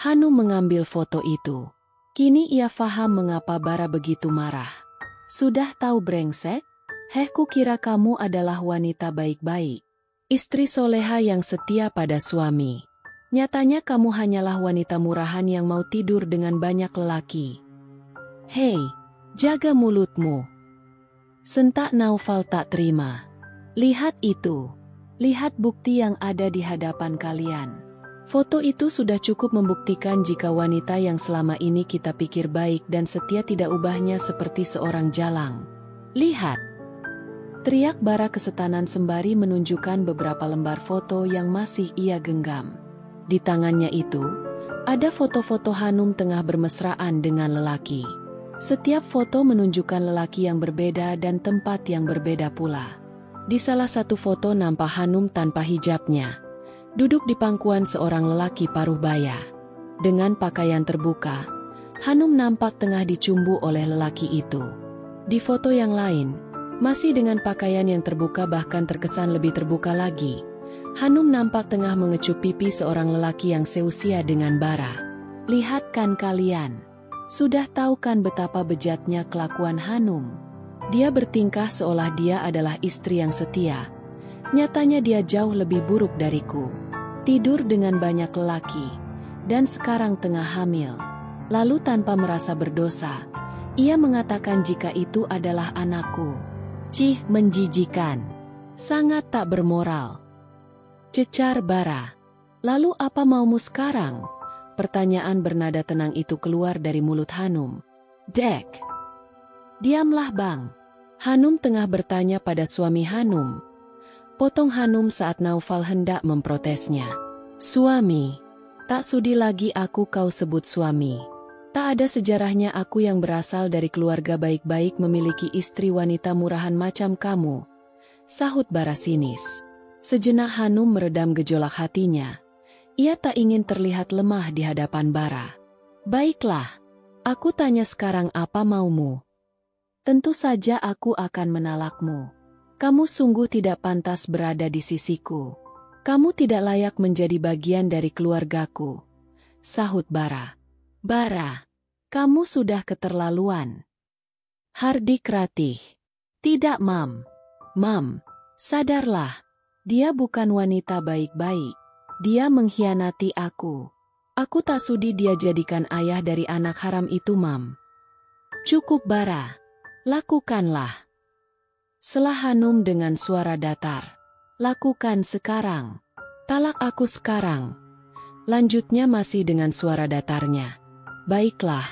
Hanum mengambil foto itu. Kini ia faham mengapa Bara begitu marah. Sudah tahu brengsek? Kukira kamu adalah wanita baik-baik. Istri soleha yang setia pada suami. Nyatanya kamu hanyalah wanita murahan yang mau tidur dengan banyak lelaki. Hei, jaga mulutmu. Sentak Naufal tak terima. Lihat itu. Lihat bukti yang ada di hadapan kalian. Foto itu sudah cukup membuktikan jika wanita yang selama ini kita pikir baik dan setia tidak ubahnya seperti seorang jalang. Lihat. Teriak Bara kesetanan sembari menunjukkan beberapa lembar foto yang masih ia genggam. Di tangannya itu, ada foto-foto Hanum tengah bermesraan dengan lelaki. Setiap foto menunjukkan lelaki yang berbeda dan tempat yang berbeda pula. Di salah satu foto nampak Hanum tanpa hijabnya, duduk di pangkuan seorang lelaki paruh baya. Dengan pakaian terbuka, Hanum nampak tengah dicumbu oleh lelaki itu. Di foto yang lain, masih dengan pakaian yang terbuka bahkan terkesan lebih terbuka lagi, Hanum nampak tengah mengecup pipi seorang lelaki yang seusia dengan Bara. Lihat kan kalian. Sudah tahu kan betapa bejatnya kelakuan Hanum. Dia bertingkah seolah dia adalah istri yang setia. Nyatanya dia jauh lebih buruk dariku. Tidur dengan banyak lelaki. Dan sekarang tengah hamil. Lalu tanpa merasa berdosa, ia mengatakan jika itu adalah anakku. Cih, menjijikan. Sangat tak bermoral. Cecar Bara. Lalu apa maumu sekarang? Pertanyaan bernada tenang itu keluar dari mulut Hanum. Dek. Diamlah bang. Hanum tengah bertanya pada suami Hanum. Potong Hanum saat Naufal hendak memprotesnya. Suami. Tak sudi lagi aku kau sebut suami. Tak ada sejarahnya aku yang berasal dari keluarga baik-baik memiliki istri wanita murahan macam kamu. Sahut Bara sinis. Sejenak Hanum meredam gejolak hatinya. Ia tak ingin terlihat lemah di hadapan Bara. Baiklah, aku tanya sekarang apa maumu? Tentu saja aku akan menalakmu. Kamu sungguh tidak pantas berada di sisiku. Kamu tidak layak menjadi bagian dari keluargaku, sahut Bara. Bara, kamu sudah keterlaluan. Hardik Ratih. Tidak, Mam. Mam, sadarlah. Dia bukan wanita baik-baik. Dia mengkhianati aku. Aku tak sudi dia jadikan ayah dari anak haram itu, Mam. Cukup, Bara. Lakukanlah. Selah Hanum dengan suara datar. Lakukan sekarang. Talak aku sekarang. Lanjutnya masih dengan suara datarnya. Baiklah.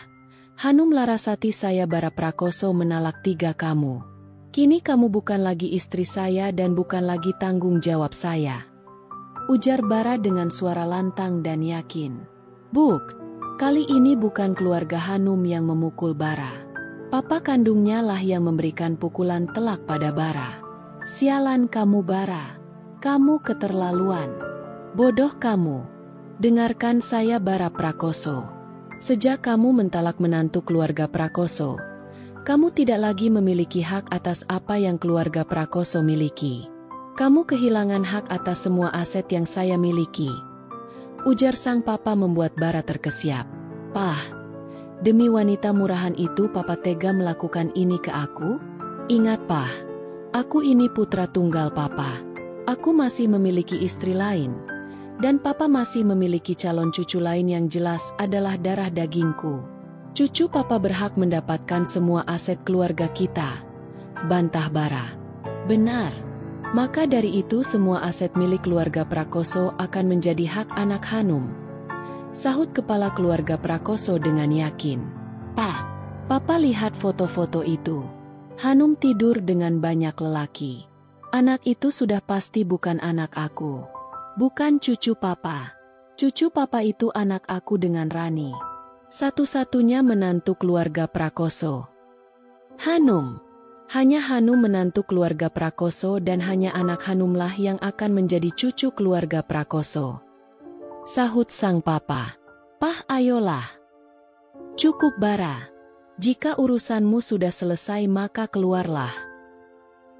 Hanum Larasati, saya Bara Prakoso menalak 3 kamu. Kini kamu bukan lagi istri saya dan bukan lagi tanggung jawab saya. Ujar Bara dengan suara lantang dan yakin. Buk, kali ini bukan keluarga Hanum yang memukul Bara. Papa kandungnya lah yang memberikan pukulan telak pada Bara. Sialan kamu, Bara. Kamu keterlaluan. Bodoh kamu. Dengarkan saya, Bara Prakoso. Sejak kamu mentalak menantu keluarga Prakoso, kamu tidak lagi memiliki hak atas apa yang keluarga Prakoso miliki. Kamu kehilangan hak atas semua aset yang saya miliki. Ujar sang papa membuat Bara terkesiap. Pah, demi wanita murahan itu papa tega melakukan ini ke aku? Ingat, Pah. Aku ini putra tunggal papa. Aku masih memiliki istri lain. Dan papa masih memiliki calon cucu lain yang jelas adalah darah dagingku. Cucu papa berhak mendapatkan semua aset keluarga kita. Bantah Bara. Benar. Maka dari itu semua aset milik keluarga Prakoso akan menjadi hak anak Hanum. Sahut kepala keluarga Prakoso dengan yakin. Pak, papa lihat foto-foto itu. Hanum tidur dengan banyak lelaki. Anak itu sudah pasti bukan anak aku. Bukan cucu papa. Cucu papa itu anak aku dengan Rani. Satu-satunya menantu keluarga Prakoso. Hanum. Hanya Hanum menantu keluarga Prakoso dan hanya anak Hanumlah yang akan menjadi cucu keluarga Prakoso. Sahut sang papa. Pah, ayolah. Cukup, Bara. Jika urusanmu sudah selesai maka keluarlah.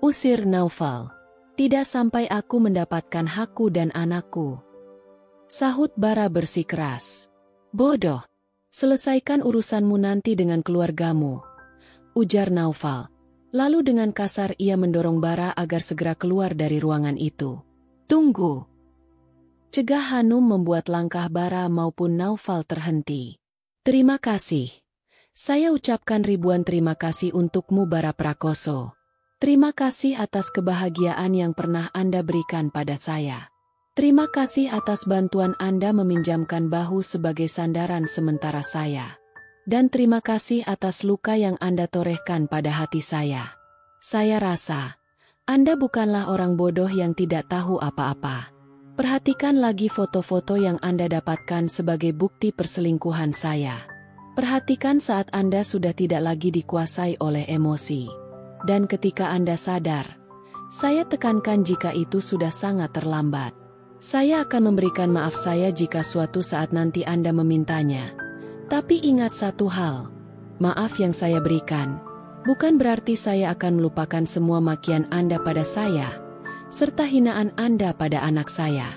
Usir Naufal. Tidak sampai aku mendapatkan hakku dan anakku. Sahut Bara bersikeras. Bodoh. Selesaikan urusanmu nanti dengan keluargamu. Ujar Naufal. Lalu dengan kasar ia mendorong Bara agar segera keluar dari ruangan itu. Tunggu. Cegah Hanum membuat langkah Bara maupun Naufal terhenti. Terima kasih. Saya ucapkan ribuan terima kasih untukmu, Bara Prakoso. Terima kasih atas kebahagiaan yang pernah Anda berikan pada saya. Terima kasih atas bantuan Anda meminjamkan bahu sebagai sandaran sementara saya. Dan terima kasih atas luka yang Anda torehkan pada hati saya. Saya rasa Anda bukanlah orang bodoh yang tidak tahu apa-apa. Perhatikan lagi foto-foto yang Anda dapatkan sebagai bukti perselingkuhan saya. Perhatikan saat Anda sudah tidak lagi dikuasai oleh emosi. Dan ketika Anda sadar, saya tekankan jika itu sudah sangat terlambat. Saya akan memberikan maaf saya jika suatu saat nanti Anda memintanya. Tapi ingat satu hal, maaf yang saya berikan, bukan berarti saya akan melupakan semua makian Anda pada saya, serta hinaan Anda pada anak saya.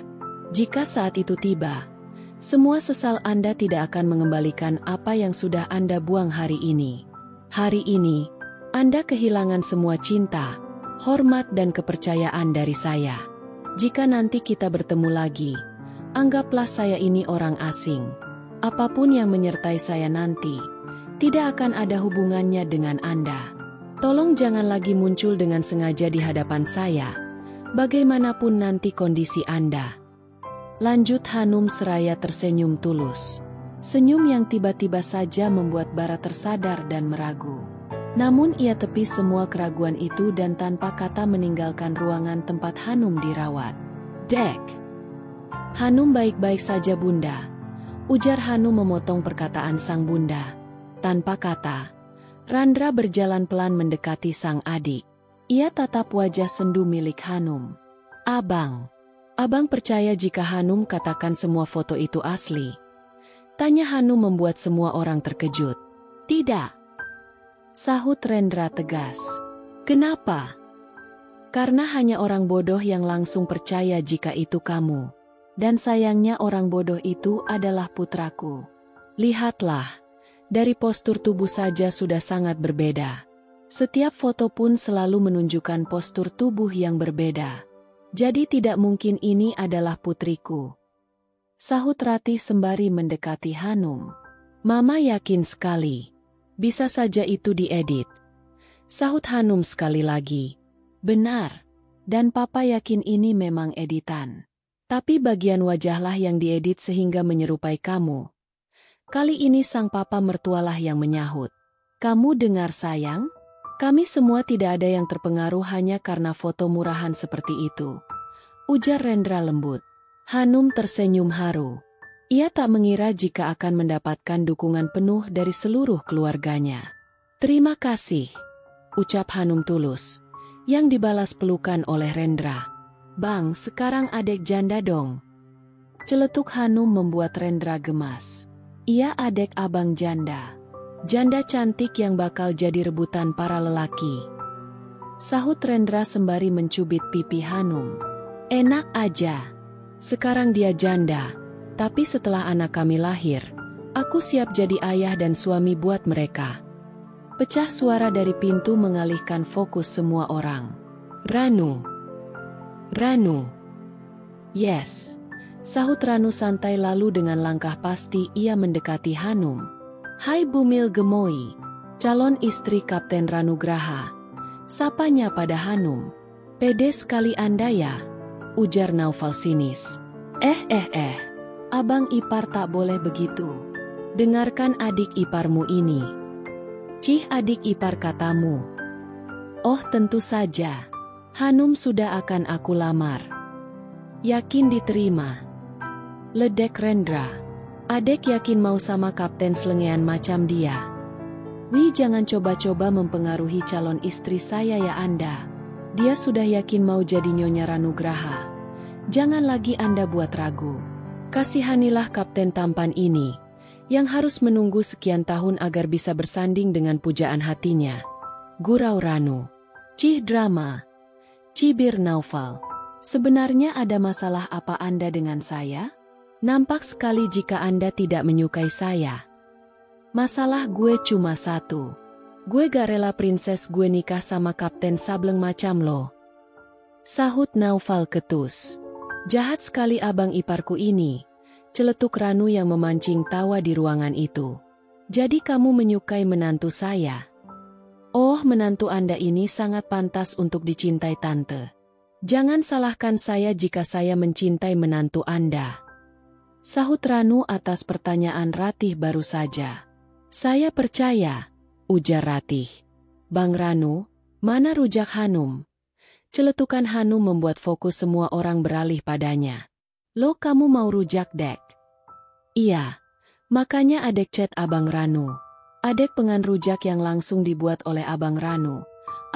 Jika saat itu tiba, semua sesal Anda tidak akan mengembalikan apa yang sudah Anda buang hari ini. Hari ini, Anda kehilangan semua cinta, hormat dan kepercayaan dari saya. Jika nanti kita bertemu lagi, anggaplah saya ini orang asing. Apapun yang menyertai saya nanti, tidak akan ada hubungannya dengan Anda. Tolong jangan lagi muncul dengan sengaja di hadapan saya, bagaimanapun nanti kondisi Anda. Lanjut Hanum seraya tersenyum tulus. Senyum yang tiba-tiba saja membuat Bara tersadar dan meragu. Namun ia tepis semua keraguan itu dan tanpa kata meninggalkan ruangan tempat Hanum dirawat. Dek. Hanum baik-baik saja, Bunda. Ujar Hanum memotong perkataan sang bunda. Tanpa kata, Randra berjalan pelan mendekati sang adik. Ia tatap wajah sendu milik Hanum. Abang. Abang percaya jika Hanum katakan semua foto itu asli? Tanya Hanum membuat semua orang terkejut. Tidak. Sahut Rendra tegas. Kenapa? Karena hanya orang bodoh yang langsung percaya jika itu kamu. Dan sayangnya orang bodoh itu adalah putraku. Lihatlah, dari postur tubuh saja sudah sangat berbeda. Setiap foto pun selalu menunjukkan postur tubuh yang berbeda. Jadi tidak mungkin ini adalah putriku. Sahut Ratih sembari mendekati Hanum. Mama yakin sekali. Bisa saja itu diedit. Sahut Hanum sekali lagi. Benar. Dan papa yakin ini memang editan. Tapi bagian wajahlah yang diedit sehingga menyerupai kamu. Kali ini sang papa mertualah yang menyahut. Kamu dengar sayang? Kami semua tidak ada yang terpengaruh hanya karena foto murahan seperti itu. Ujar Rendra lembut. Hanum tersenyum haru. Ia tak mengira jika akan mendapatkan dukungan penuh dari seluruh keluarganya. Terima kasih. Ucap Hanum tulus. Yang dibalas pelukan oleh Rendra. Bang, sekarang adek janda dong. Celetuk Hanum membuat Rendra gemas. Ia adek abang janda. Janda cantik yang bakal jadi rebutan para lelaki. Sahut Rendra sembari mencubit pipi Hanum. Enak aja. Sekarang dia janda. Tapi setelah anak kami lahir, aku siap jadi ayah dan suami buat mereka. Pecah suara dari pintu mengalihkan fokus semua orang. Ranu. Ranu. Yes. Sahut Ranu santai lalu dengan langkah pasti ia mendekati Hanum. Hai Bumil Gemoy. Calon istri Kapten Ranu Graha. Sapanya pada Hanum. Pede sekali Anda ya. Ujar Naufal sinis. Abang ipar tak boleh begitu. Dengarkan adik iparmu ini. Cih adik ipar katamu. Oh tentu saja. Hanum sudah akan aku lamar. Yakin diterima. Ledek Rendra. Adek yakin mau sama kapten selengean macam dia. Wih jangan coba-coba mempengaruhi calon istri saya ya Anda. Dia sudah yakin mau jadi Nyonya Ranu Graha. Jangan lagi Anda buat ragu. Kasihanilah kapten tampan ini, yang harus menunggu sekian tahun agar bisa bersanding dengan pujaan hatinya. Gurau Ranu. Cih drama. Cibir Naufal. Sebenarnya ada masalah apa Anda dengan saya? Nampak sekali jika Anda tidak menyukai saya. Masalah gue cuma satu. Gue gak rela prinses gue nikah sama kapten sableng macam lo. Sahut Naufal ketus. Jahat sekali abang iparku ini. Celetuk Ranu yang memancing tawa di ruangan itu. Jadi kamu menyukai menantu saya? Oh, menantu Anda ini sangat pantas untuk dicintai tante. Jangan salahkan saya jika saya mencintai menantu Anda. Sahut Ranu atas pertanyaan Ratih baru saja. Saya percaya, ujar Ratih. Bang Ranu, mana rujak Hanum? Celetukan Hanum membuat fokus semua orang beralih padanya. Lo kamu mau rujak dek? Iya, makanya adek chat abang Ranu. Adek pengen rujak yang langsung dibuat oleh abang Ranu.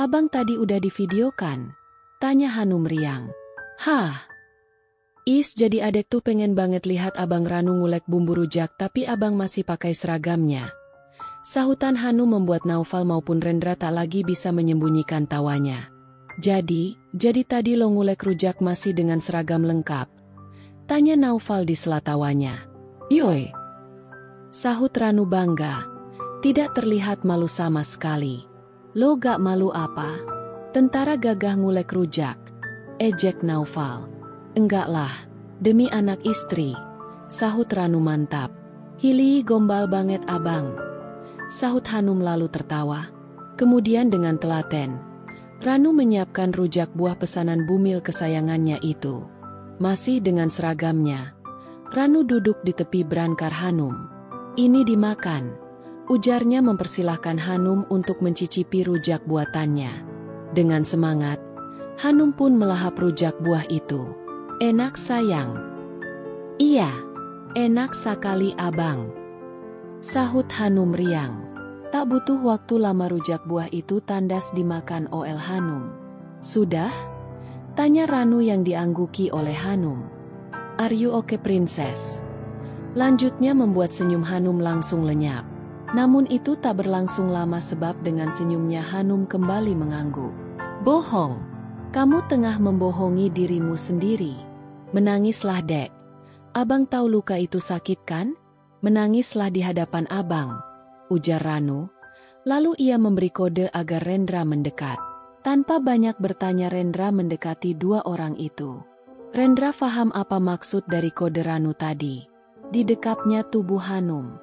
Abang tadi udah divideokan? Tanya Hanum riang. Hah? Jadi adek tuh pengen banget lihat abang Ranu ngulek bumbu rujak tapi abang masih pakai seragamnya. Sahutan Hanum membuat Naufal maupun Rendra tak lagi bisa menyembunyikan tawanya. Jadi tadi lo ngulek rujak masih dengan seragam lengkap? Tanya Naufal di sela tawanya. Yoi. Sahut Ranu bangga. Tidak terlihat malu sama sekali. Lo gak malu apa? Tentara gagah ngulek rujak. Ejek Naufal. Enggaklah, demi anak istri. Sahut Ranu mantap. Hili gombal banget abang. Sahut Hanum lalu tertawa. Kemudian dengan telaten, Ranu menyiapkan rujak buah pesanan Bumil kesayangannya itu. Masih dengan seragamnya. Ranu duduk di tepi berangkar Hanum. Ini dimakan. Ujarnya mempersilahkan Hanum untuk mencicipi rujak buatannya. Dengan semangat, Hanum pun melahap rujak buah itu. Enak sayang. Iya, enak sekali abang. Sahut Hanum riang. Tak butuh waktu lama rujak buah itu tandas dimakan oleh Hanum. Sudah? Tanya Ranu yang diangguki oleh Hanum. Are you okay princess? Lanjutnya membuat senyum Hanum langsung lenyap. Namun itu tak berlangsung lama sebab dengan senyumnya Hanum kembali mengangguk. Bohong. Kamu tengah membohongi dirimu sendiri. Menangislah, Dek. Abang tahu luka itu sakit kan? Menangislah di hadapan abang, ujar Ranu. Lalu ia memberi kode agar Rendra mendekat. Tanpa banyak bertanya, Rendra mendekati dua orang itu. Rendra faham apa maksud dari kode Ranu tadi. Didekapnya tubuh Hanum.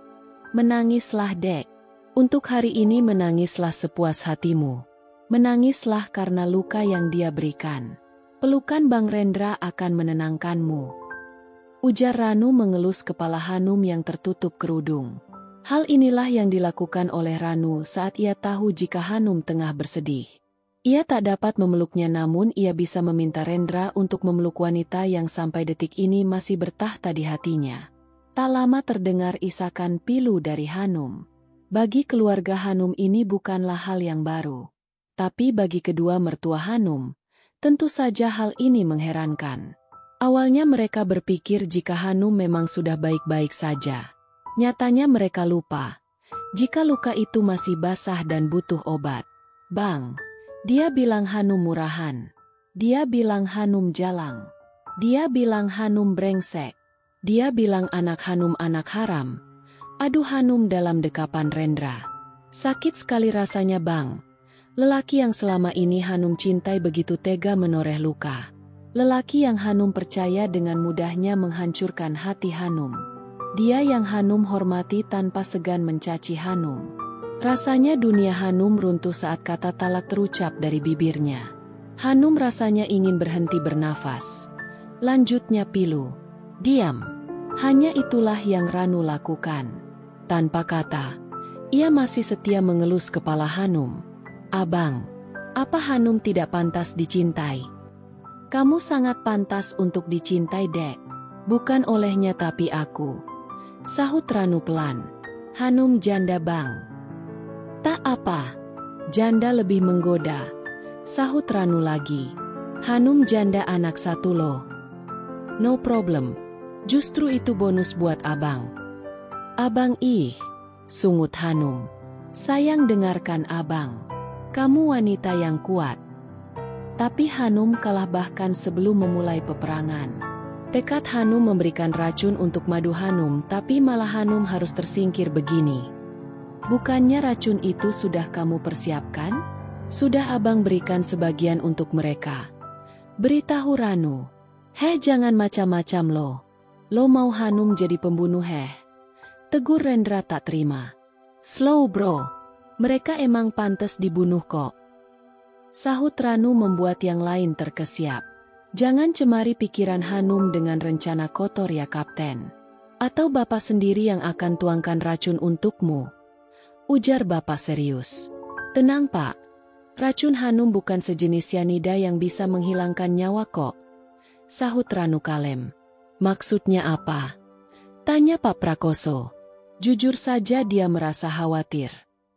Menangislah, Dek. Untuk hari ini menangislah sepuas hatimu. Menangislah karena luka yang dia berikan. Pelukan Bang Rendra akan menenangkanmu, ujar Ranu mengelus kepala Hanum yang tertutup kerudung. Hal inilah yang dilakukan oleh Ranu saat ia tahu jika Hanum tengah bersedih. Ia tak dapat memeluknya, namun ia bisa meminta Rendra untuk memeluk wanita yang sampai detik ini masih bertahta di hatinya. Tak lama terdengar isakan pilu dari Hanum. Bagi keluarga Hanum ini bukanlah hal yang baru. Tapi bagi kedua mertua Hanum, tentu saja hal ini mengherankan. Awalnya mereka berpikir jika Hanum memang sudah baik-baik saja. Nyatanya mereka lupa jika luka itu masih basah dan butuh obat. Bang, dia bilang Hanum murahan. Dia bilang Hanum jalang. Dia bilang Hanum brengsek. Dia bilang anak Hanum anak haram. Aduh, Hanum dalam dekapan Rendra. Sakit sekali rasanya, Bang. Lelaki yang selama ini Hanum cintai begitu tega menoreh luka. Lelaki yang Hanum percaya dengan mudahnya menghancurkan hati Hanum. Dia yang Hanum hormati tanpa segan mencaci Hanum. Rasanya dunia Hanum runtuh saat kata talak terucap dari bibirnya. Hanum rasanya ingin berhenti bernafas. Lanjutnya pilu. Diam. Hanya itulah yang Ranu lakukan. Tanpa kata, ia masih setia mengelus kepala Hanum. Abang, apa Hanum tidak pantas dicintai? Kamu sangat pantas untuk dicintai, Dek. Bukan olehnya tapi aku, sahut Ranu pelan. Hanum janda, Bang. Tak apa, janda lebih menggoda, sahut Ranu lagi. Hanum janda anak satu loh. No problem, justru itu bonus buat abang. Abang sungut Hanum. Sayang, dengarkan abang. Kamu wanita yang kuat. Tapi Hanum kalah bahkan sebelum memulai peperangan. Tekad Hanum memberikan racun untuk madu Hanum, tapi malah Hanum harus tersingkir begini. Bukannya racun itu sudah kamu persiapkan? Sudah abang berikan sebagian untuk mereka. Beritahu Ranu. Heh, jangan macam-macam lo. Lo mau Hanum jadi pembunuh, heh? Tegur Rendra tak terima. Slow bro. Mereka emang pantas dibunuh kok. Sahut Ranu membuat yang lain terkesiap. Jangan cemari pikiran Hanum dengan rencana kotor ya, Kapten. Atau bapak sendiri yang akan tuangkan racun untukmu, ujar bapak serius. Tenang, Pak. Racun Hanum bukan sejenis cyanida yang bisa menghilangkan nyawa kok, sahut Ranu kalem. Maksudnya apa? Tanya Pak Prakoso. Jujur saja dia merasa khawatir.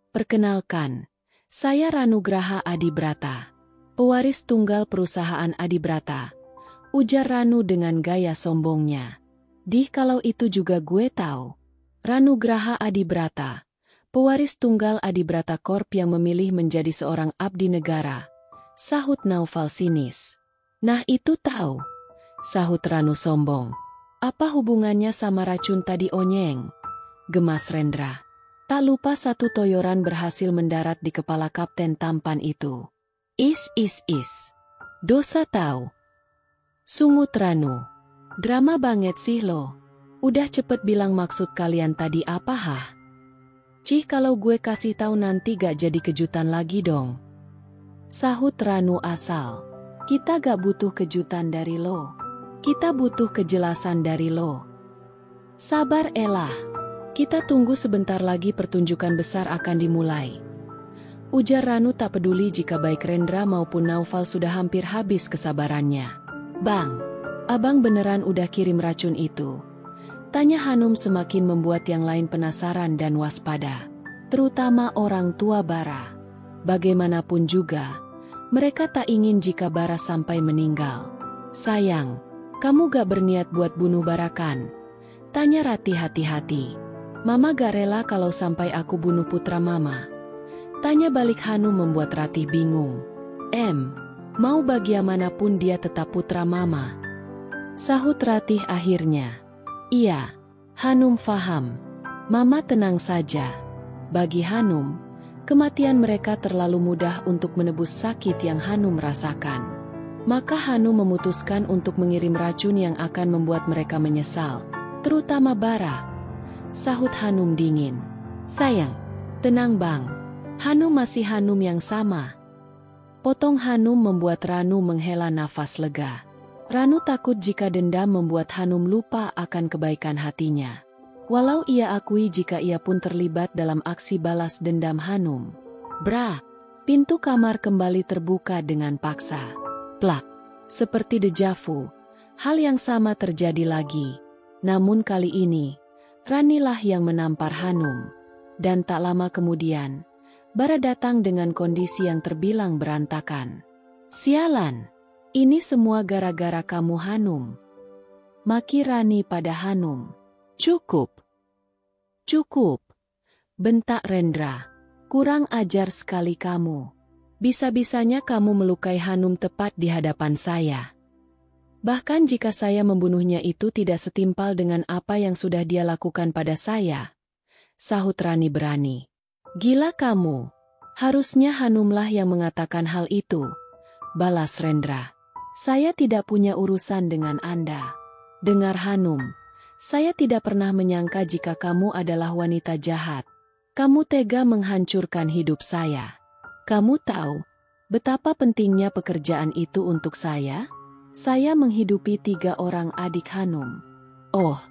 Perkenalkan, saya Ranugraha Adibrata, pewaris tunggal perusahaan Adibrata, ujar Ranu dengan gaya sombongnya. Kalau itu juga gue tahu. Ranugraha Adibrata, pewaris tunggal Adibrata Corp yang memilih menjadi seorang abdi negara, sahut Naufal sinis. Nah itu tahu, sahut Ranu sombong. Apa hubungannya sama racun tadi, Onyeng? Gemas Rendra. Tak lupa satu toyoran berhasil mendarat di kepala kapten tampan itu. Is. Dosa tahu. Sungut Ranu. Drama banget sih lo. Udah cepet bilang maksud kalian tadi apa, hah? Cih, kalau gue kasih tahu nanti gak jadi kejutan lagi dong. Sahut Ranu asal. Kita gak butuh kejutan dari lo. Kita butuh kejelasan dari lo. Sabar elah. Kita tunggu sebentar lagi pertunjukan besar akan dimulai. Ujar Ranu tak peduli jika baik Rendra maupun Naufal sudah hampir habis kesabarannya. Bang, abang beneran udah kirim racun itu? Tanya Hanum semakin membuat yang lain penasaran dan waspada. Terutama orang tua Bara. Bagaimanapun juga, mereka tak ingin jika Bara sampai meninggal. Sayang, kamu gak berniat buat bunuh Bara kan? Tanya Rati hati-hati. Mama gak rela kalau sampai aku bunuh putra mama. Tanya balik Hanum membuat Ratih bingung. Mau bagaimanapun dia tetap putra Mama. Sahut Ratih akhirnya. Iya, Hanum faham. Mama tenang saja. Bagi Hanum, kematian mereka terlalu mudah untuk menebus sakit yang Hanum rasakan. Maka Hanum memutuskan untuk mengirim racun yang akan membuat mereka menyesal, terutama Bara. Sahut Hanum dingin. Sayang, tenang Bang. Hanum masih Hanum yang sama. Potong Hanum membuat Ranu menghela nafas lega. Ranu takut jika dendam membuat Hanum lupa akan kebaikan hatinya. Walau ia akui jika ia pun terlibat dalam aksi balas dendam Hanum. Bra, pintu kamar kembali terbuka dengan paksa. Plak, seperti dejavu, hal yang sama terjadi lagi. Namun kali ini, Ranilah yang menampar Hanum. Dan tak lama kemudian, Bara datang dengan kondisi yang terbilang berantakan. Sialan, ini semua gara-gara kamu Hanum. Maki Rani pada Hanum. Cukup. Cukup. Bentak Rendra. Kurang ajar sekali kamu. Bisa-bisanya kamu melukai Hanum tepat di hadapan saya. Bahkan jika saya membunuhnya itu tidak setimpal dengan apa yang sudah dia lakukan pada saya. Sahut Rani berani. Gila kamu. Harusnya Hanumlah yang mengatakan hal itu. Balas Rendra. Saya tidak punya urusan dengan Anda. Dengar Hanum. Saya tidak pernah menyangka jika kamu adalah wanita jahat. Kamu tega menghancurkan hidup saya. Kamu tahu betapa pentingnya pekerjaan itu untuk saya? Saya menghidupi 3 orang adik Hanum. Oh,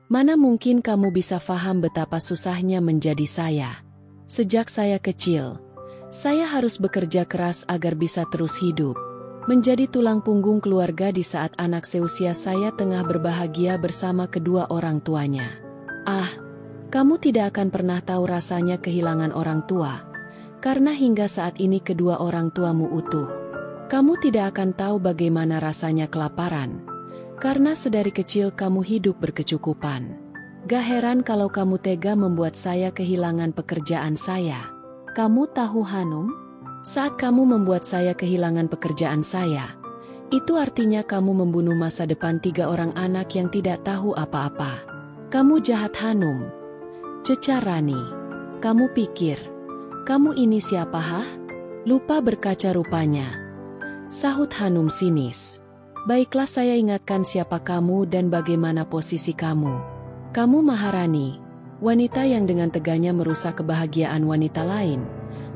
mana mungkin kamu bisa paham betapa susahnya menjadi saya. Sejak saya kecil, saya harus bekerja keras agar bisa terus hidup. Menjadi tulang punggung keluarga di saat anak seusia saya tengah berbahagia bersama kedua orang tuanya. Ah, kamu tidak akan pernah tahu rasanya kehilangan orang tua. Karena hingga saat ini kedua orang tuamu utuh. Kamu tidak akan tahu bagaimana rasanya kelaparan. Karena sedari kecil kamu hidup berkecukupan. Gak heran kalau kamu tega membuat saya kehilangan pekerjaan saya. Kamu tahu Hanum? Saat kamu membuat saya kehilangan pekerjaan saya, itu artinya kamu membunuh masa depan 3 orang anak yang tidak tahu apa-apa. Kamu jahat Hanum. Cecar Rani. Kamu pikir, kamu ini siapa hah? Lupa berkaca rupanya. Sahut Hanum sinis. Baiklah saya ingatkan siapa kamu dan bagaimana posisi kamu. Kamu Maharani, wanita yang dengan teganya merusak kebahagiaan wanita lain,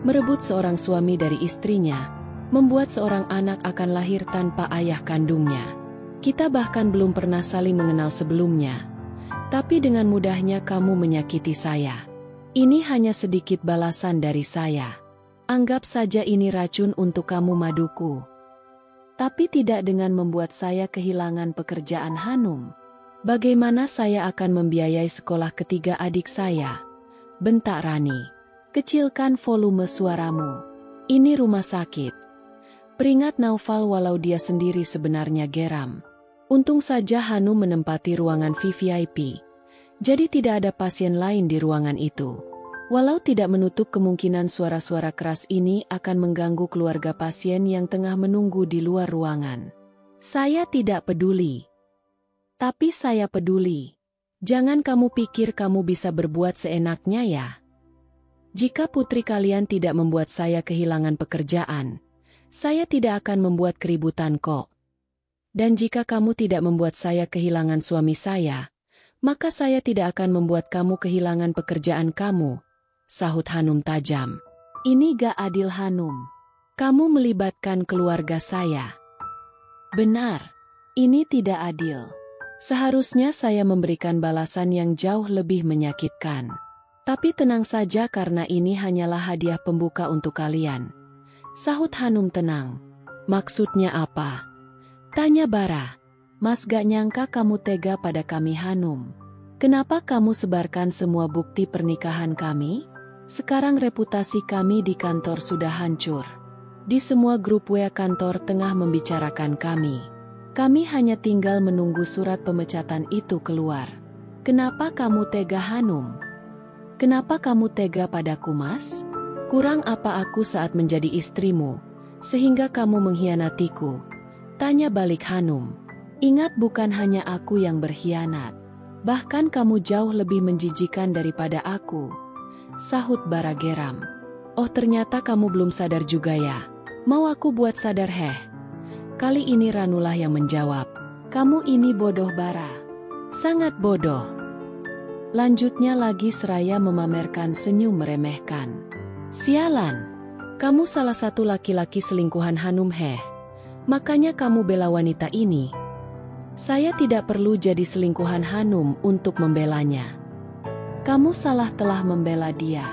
merebut seorang suami dari istrinya, membuat seorang anak akan lahir tanpa ayah kandungnya. Kita bahkan belum pernah saling mengenal sebelumnya. Tapi dengan mudahnya kamu menyakiti saya. Ini hanya sedikit balasan dari saya. Anggap saja ini racun untuk kamu Maduku. Tapi tidak dengan membuat saya kehilangan pekerjaan Hanum. Bagaimana saya akan membiayai sekolah ketiga adik saya? Bentak Rani. Kecilkan volume suaramu. Ini rumah sakit. Peringat Naufal walau dia sendiri sebenarnya geram. Untung saja Hanum menempati ruangan VVIP. Jadi tidak ada pasien lain di ruangan itu. Walau tidak menutup kemungkinan suara-suara keras ini akan mengganggu keluarga pasien yang tengah menunggu di luar ruangan. Saya tidak peduli. Tapi saya peduli. Jangan kamu pikir kamu bisa berbuat seenaknya ya. Jika putri kalian tidak membuat saya kehilangan pekerjaan, saya tidak akan membuat keributan kok. Dan jika kamu tidak membuat saya kehilangan suami saya, maka saya tidak akan membuat kamu kehilangan pekerjaan kamu. Sahut Hanum tajam. Ini gak adil Hanum. Kamu melibatkan keluarga saya. Benar, ini tidak adil. Seharusnya saya memberikan balasan yang jauh lebih menyakitkan. Tapi tenang saja karena ini hanyalah hadiah pembuka untuk kalian. Sahut Hanum tenang. Maksudnya apa? Tanya Bara. Mas gak nyangka kamu tega pada kami Hanum. Kenapa kamu sebarkan semua bukti pernikahan kami? Sekarang reputasi kami di kantor sudah hancur. Di semua grup WA kantor tengah membicarakan kami. Kami hanya tinggal menunggu surat pemecatan itu keluar. Kenapa kamu tega Hanum? Kenapa kamu tega padaku Mas? Kurang apa aku saat menjadi istrimu? Sehingga kamu mengkhianatiku? Tanya balik Hanum. Ingat, bukan hanya aku yang berkhianat. Bahkan kamu jauh lebih menjijikan daripada aku. Sahut Bara geram. Oh, ternyata kamu belum sadar juga ya. Mau aku buat sadar heh? Kali ini Ranulah yang menjawab. Kamu ini bodoh Bara. Sangat bodoh. Lanjutnya lagi seraya memamerkan senyum meremehkan. Sialan. Kamu salah satu laki-laki selingkuhan Hanum heh. Makanya kamu bela wanita ini. Saya tidak perlu jadi selingkuhan Hanum untuk membelanya. Kamu salah telah membela dia.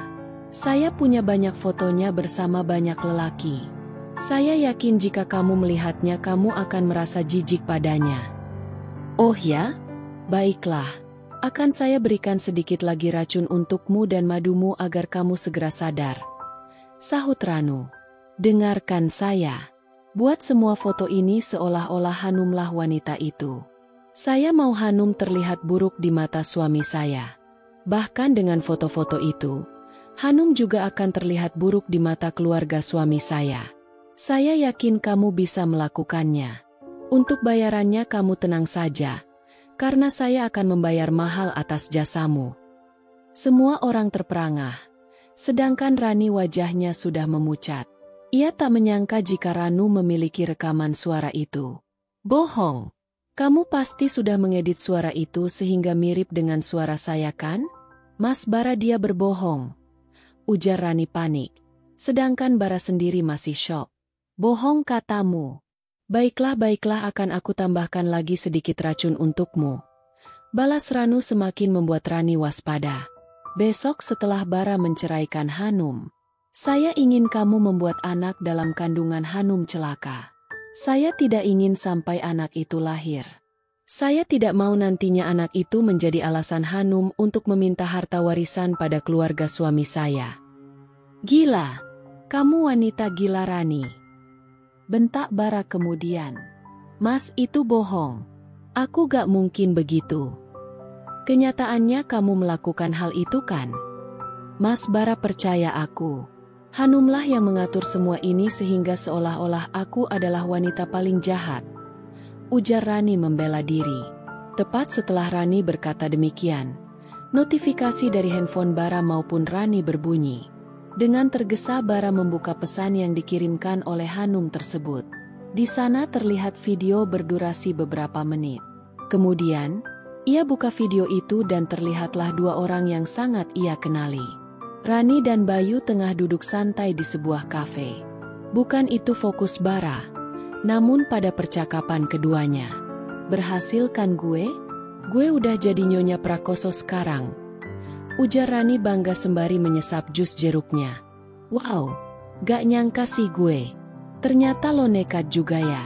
Saya punya banyak fotonya bersama banyak lelaki. Saya yakin jika kamu melihatnya kamu akan merasa jijik padanya. Oh ya? Baiklah. Akan saya berikan sedikit lagi racun untukmu dan madumu agar kamu segera sadar. Sahut Ranu. Dengarkan saya. Buat semua foto ini seolah-olah Hanumlah wanita itu. Saya mau Hanum terlihat buruk di mata suami saya. Bahkan dengan foto-foto itu, Hanum juga akan terlihat buruk di mata keluarga suami saya. Saya yakin kamu bisa melakukannya. Untuk bayarannya kamu tenang saja. Karena saya akan membayar mahal atas jasamu. Semua orang terperangah. Sedangkan Rani wajahnya sudah memucat. Ia tak menyangka jika Ranu memiliki rekaman suara itu. Bohong. Kamu pasti sudah mengedit suara itu sehingga mirip dengan suara saya kan? Mas Bara, dia berbohong. Ujar Rani panik. Sedangkan Bara sendiri masih syok. Bohong katamu. Baiklah akan aku tambahkan lagi sedikit racun untukmu. Balas Ranu semakin membuat Rani waspada. Besok setelah Bara menceraikan Hanum, saya ingin kamu membuat anak dalam kandungan Hanum celaka. Saya tidak ingin sampai anak itu lahir. Saya tidak mau nantinya anak itu menjadi alasan Hanum untuk meminta harta warisan pada keluarga suami saya. Gila. Kamu wanita gila Rani. Bentak Bara kemudian. Mas, itu bohong. Aku gak mungkin begitu. Kenyataannya kamu melakukan hal itu kan? Mas Bara, percaya aku. Hanumlah yang mengatur semua ini sehingga seolah-olah aku adalah wanita paling jahat. Ujar Rani membela diri. Tepat setelah Rani berkata demikian, notifikasi dari handphone Bara maupun Rani berbunyi. Dengan tergesa Bara membuka pesan yang dikirimkan oleh Hanum tersebut. Di sana terlihat video berdurasi beberapa menit. Kemudian, ia buka video itu dan terlihatlah dua orang yang sangat ia kenali. Rani dan Bayu tengah duduk santai di sebuah kafe. Bukan itu fokus Bara, namun pada percakapan keduanya. Berhasil kan gue? Gue udah jadi Nyonya Prakoso sekarang. Ujar Rani bangga sembari menyesap jus jeruknya. Wow, gak nyangka sih gue. Ternyata lo nekat juga ya.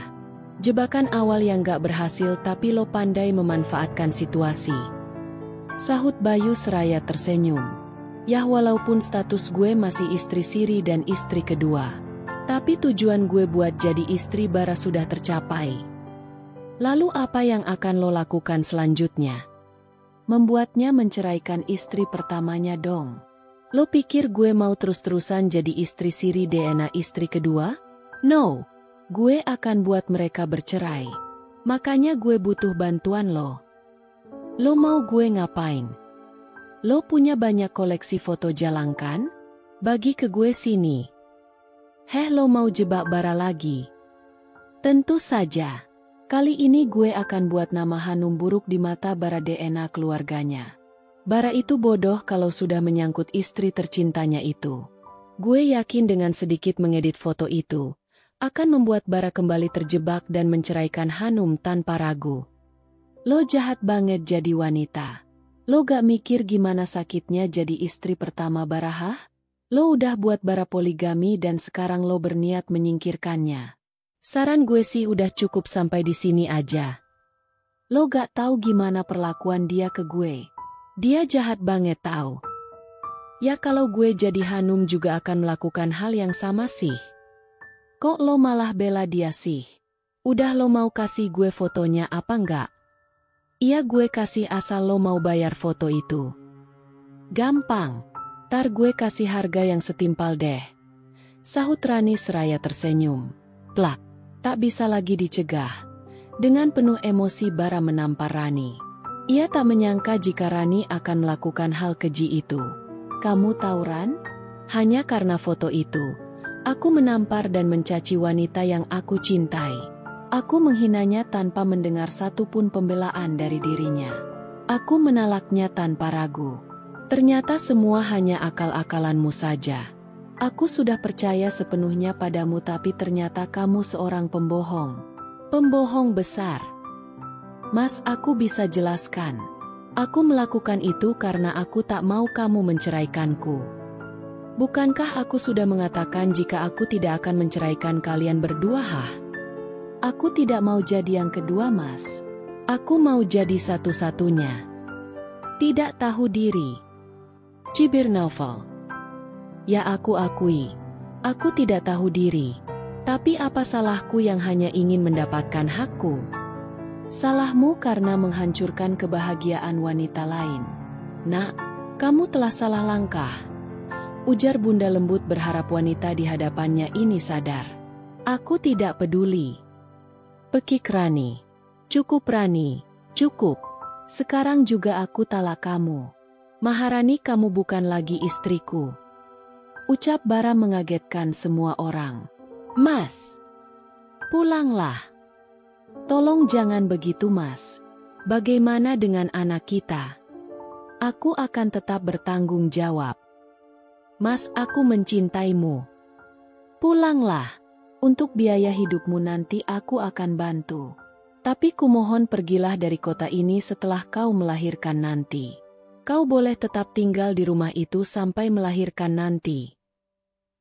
Jebakan awal yang gak berhasil tapi lo pandai memanfaatkan situasi. Sahut Bayu seraya tersenyum. Yah, walaupun status gue masih istri siri dan istri kedua. Tapi tujuan gue buat jadi istri Bara sudah tercapai. Lalu apa yang akan lo lakukan selanjutnya? Membuatnya menceraikan istri pertamanya dong. Lo pikir gue mau terus-terusan jadi istri siri DNA istri kedua? No, gue akan buat mereka bercerai. Makanya gue butuh bantuan lo. Lo mau gue ngapain? Lo punya banyak koleksi foto jalang kan? Bagi ke gue sini. Heh, lo mau jebak Bara lagi? Tentu saja. Kali ini gue akan buat nama Hanum buruk di mata Bara DNA keluarganya. Bara itu bodoh kalau sudah menyangkut istri tercintanya itu. Gue yakin dengan sedikit mengedit foto itu, akan membuat Bara kembali terjebak dan menceraikan Hanum tanpa ragu. Lo jahat banget jadi wanita. Lo gak mikir gimana sakitnya jadi istri pertama Bara hah? Lo udah buat Bara poligami dan sekarang lo berniat menyingkirkannya. Saran gue sih udah cukup sampai di sini aja. Lo gak tahu gimana perlakuan dia ke gue. Dia jahat banget tahu. Ya kalau gue jadi Hanum juga akan melakukan hal yang sama sih. Kok lo malah bela dia sih? Udah, lo mau kasih gue fotonya apa enggak? Iya, gue kasih asal lo mau bayar foto itu. Gampang. Tar gue kasih harga yang setimpal deh. Sahut Rani seraya tersenyum. Plak, tak bisa lagi dicegah. Dengan penuh emosi Bara menampar Rani. Ia tak menyangka jika Rani akan melakukan hal keji itu. Kamu tahu Ran? Hanya karena foto itu, aku menampar dan mencaci wanita yang aku cintai. Aku menghinanya tanpa mendengar satupun pembelaan dari dirinya. Aku menalaknya tanpa ragu. Ternyata semua hanya akal-akalanmu saja. Aku sudah percaya sepenuhnya padamu, tapi ternyata kamu seorang pembohong. Pembohong besar. Mas, aku bisa jelaskan. Aku melakukan itu karena aku tak mau kamu menceraikanku. Bukankah aku sudah mengatakan jika aku tidak akan menceraikan kalian berdua? Aku tidak mau jadi yang kedua, Mas. Aku mau jadi satu-satunya. Tidak tahu diri. Cibir Naufal. Ya, aku akui, aku tidak tahu diri. Tapi apa salahku yang hanya ingin mendapatkan hakku? Salahmu karena menghancurkan kebahagiaan wanita lain. Nak, kamu telah salah langkah. Ujar Bunda lembut berharap wanita di hadapannya ini sadar. Aku tidak peduli. Pekik Rani. Cukup Rani, cukup. Sekarang juga aku talak kamu. Maharani, kamu bukan lagi istriku. Ucap Bara mengagetkan semua orang. Mas, pulanglah. Tolong jangan begitu, Mas. Bagaimana dengan anak kita? Aku akan tetap bertanggung jawab. Mas, aku mencintaimu. Pulanglah. Untuk biaya hidupmu nanti aku akan bantu. Tapi kumohon pergilah dari kota ini setelah kau melahirkan nanti. Kau boleh tetap tinggal di rumah itu sampai melahirkan nanti.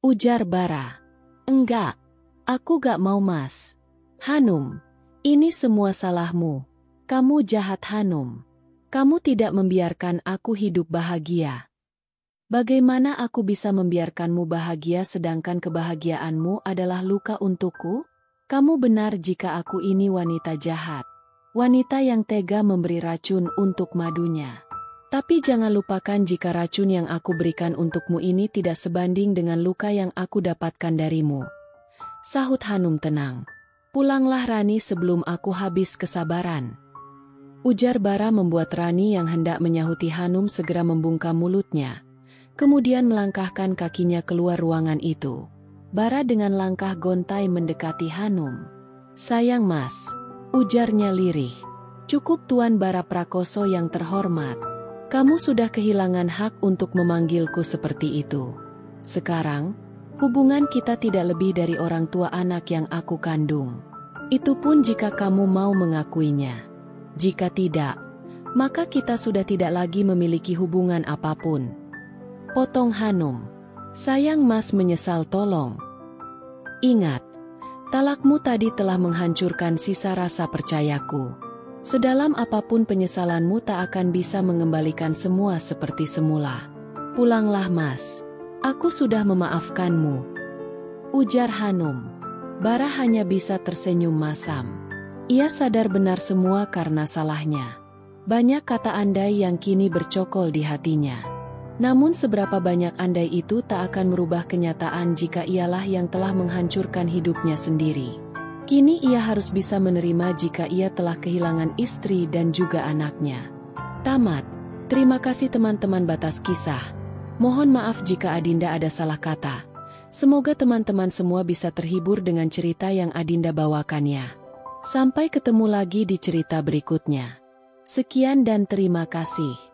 Ujar Bara. Enggak, aku gak mau, Mas. Hanum, ini semua salahmu. Kamu jahat, Hanum. Kamu tidak membiarkan aku hidup bahagia. Bagaimana aku bisa membiarkanmu bahagia sedangkan kebahagiaanmu adalah luka untukku? Kamu benar jika aku ini wanita jahat. Wanita yang tega memberi racun untuk madunya. Tapi jangan lupakan jika racun yang aku berikan untukmu ini tidak sebanding dengan luka yang aku dapatkan darimu. Sahut Hanum tenang. Pulanglah Rani sebelum aku habis kesabaran. Ujar Bara membuat Rani yang hendak menyahuti Hanum segera membungkam mulutnya. Kemudian melangkahkan kakinya keluar ruangan itu. Bara dengan langkah gontai mendekati Hanum. Sayang Mas, ujarnya lirih. Cukup Tuan Bara Prakoso yang terhormat. Kamu sudah kehilangan hak untuk memanggilku seperti itu. Sekarang, hubungan kita tidak lebih dari orang tua anak yang aku kandung. Itu pun jika kamu mau mengakuinya. Jika tidak, maka kita sudah tidak lagi memiliki hubungan apapun. Potong Hanum. Sayang Mas, menyesal, tolong. Ingat, talakmu tadi telah menghancurkan sisa rasa percayaku. Sedalam apapun penyesalanmu tak akan bisa mengembalikan semua seperti semula. Pulanglah Mas. Aku sudah memaafkanmu. Ujar Hanum. Bara hanya bisa tersenyum masam. Ia sadar benar semua karena salahnya. Banyak kata andai yang kini bercokol di hatinya. Namun seberapa banyak andai itu tak akan merubah kenyataan jika ialah yang telah menghancurkan hidupnya sendiri. Kini ia harus bisa menerima jika ia telah kehilangan istri dan juga anaknya. Tamat. Terima kasih teman-teman Batas Kisah. Mohon maaf jika Adinda ada salah kata. Semoga teman-teman semua bisa terhibur dengan cerita yang Adinda bawakannya. Sampai ketemu lagi di cerita berikutnya. Sekian dan terima kasih.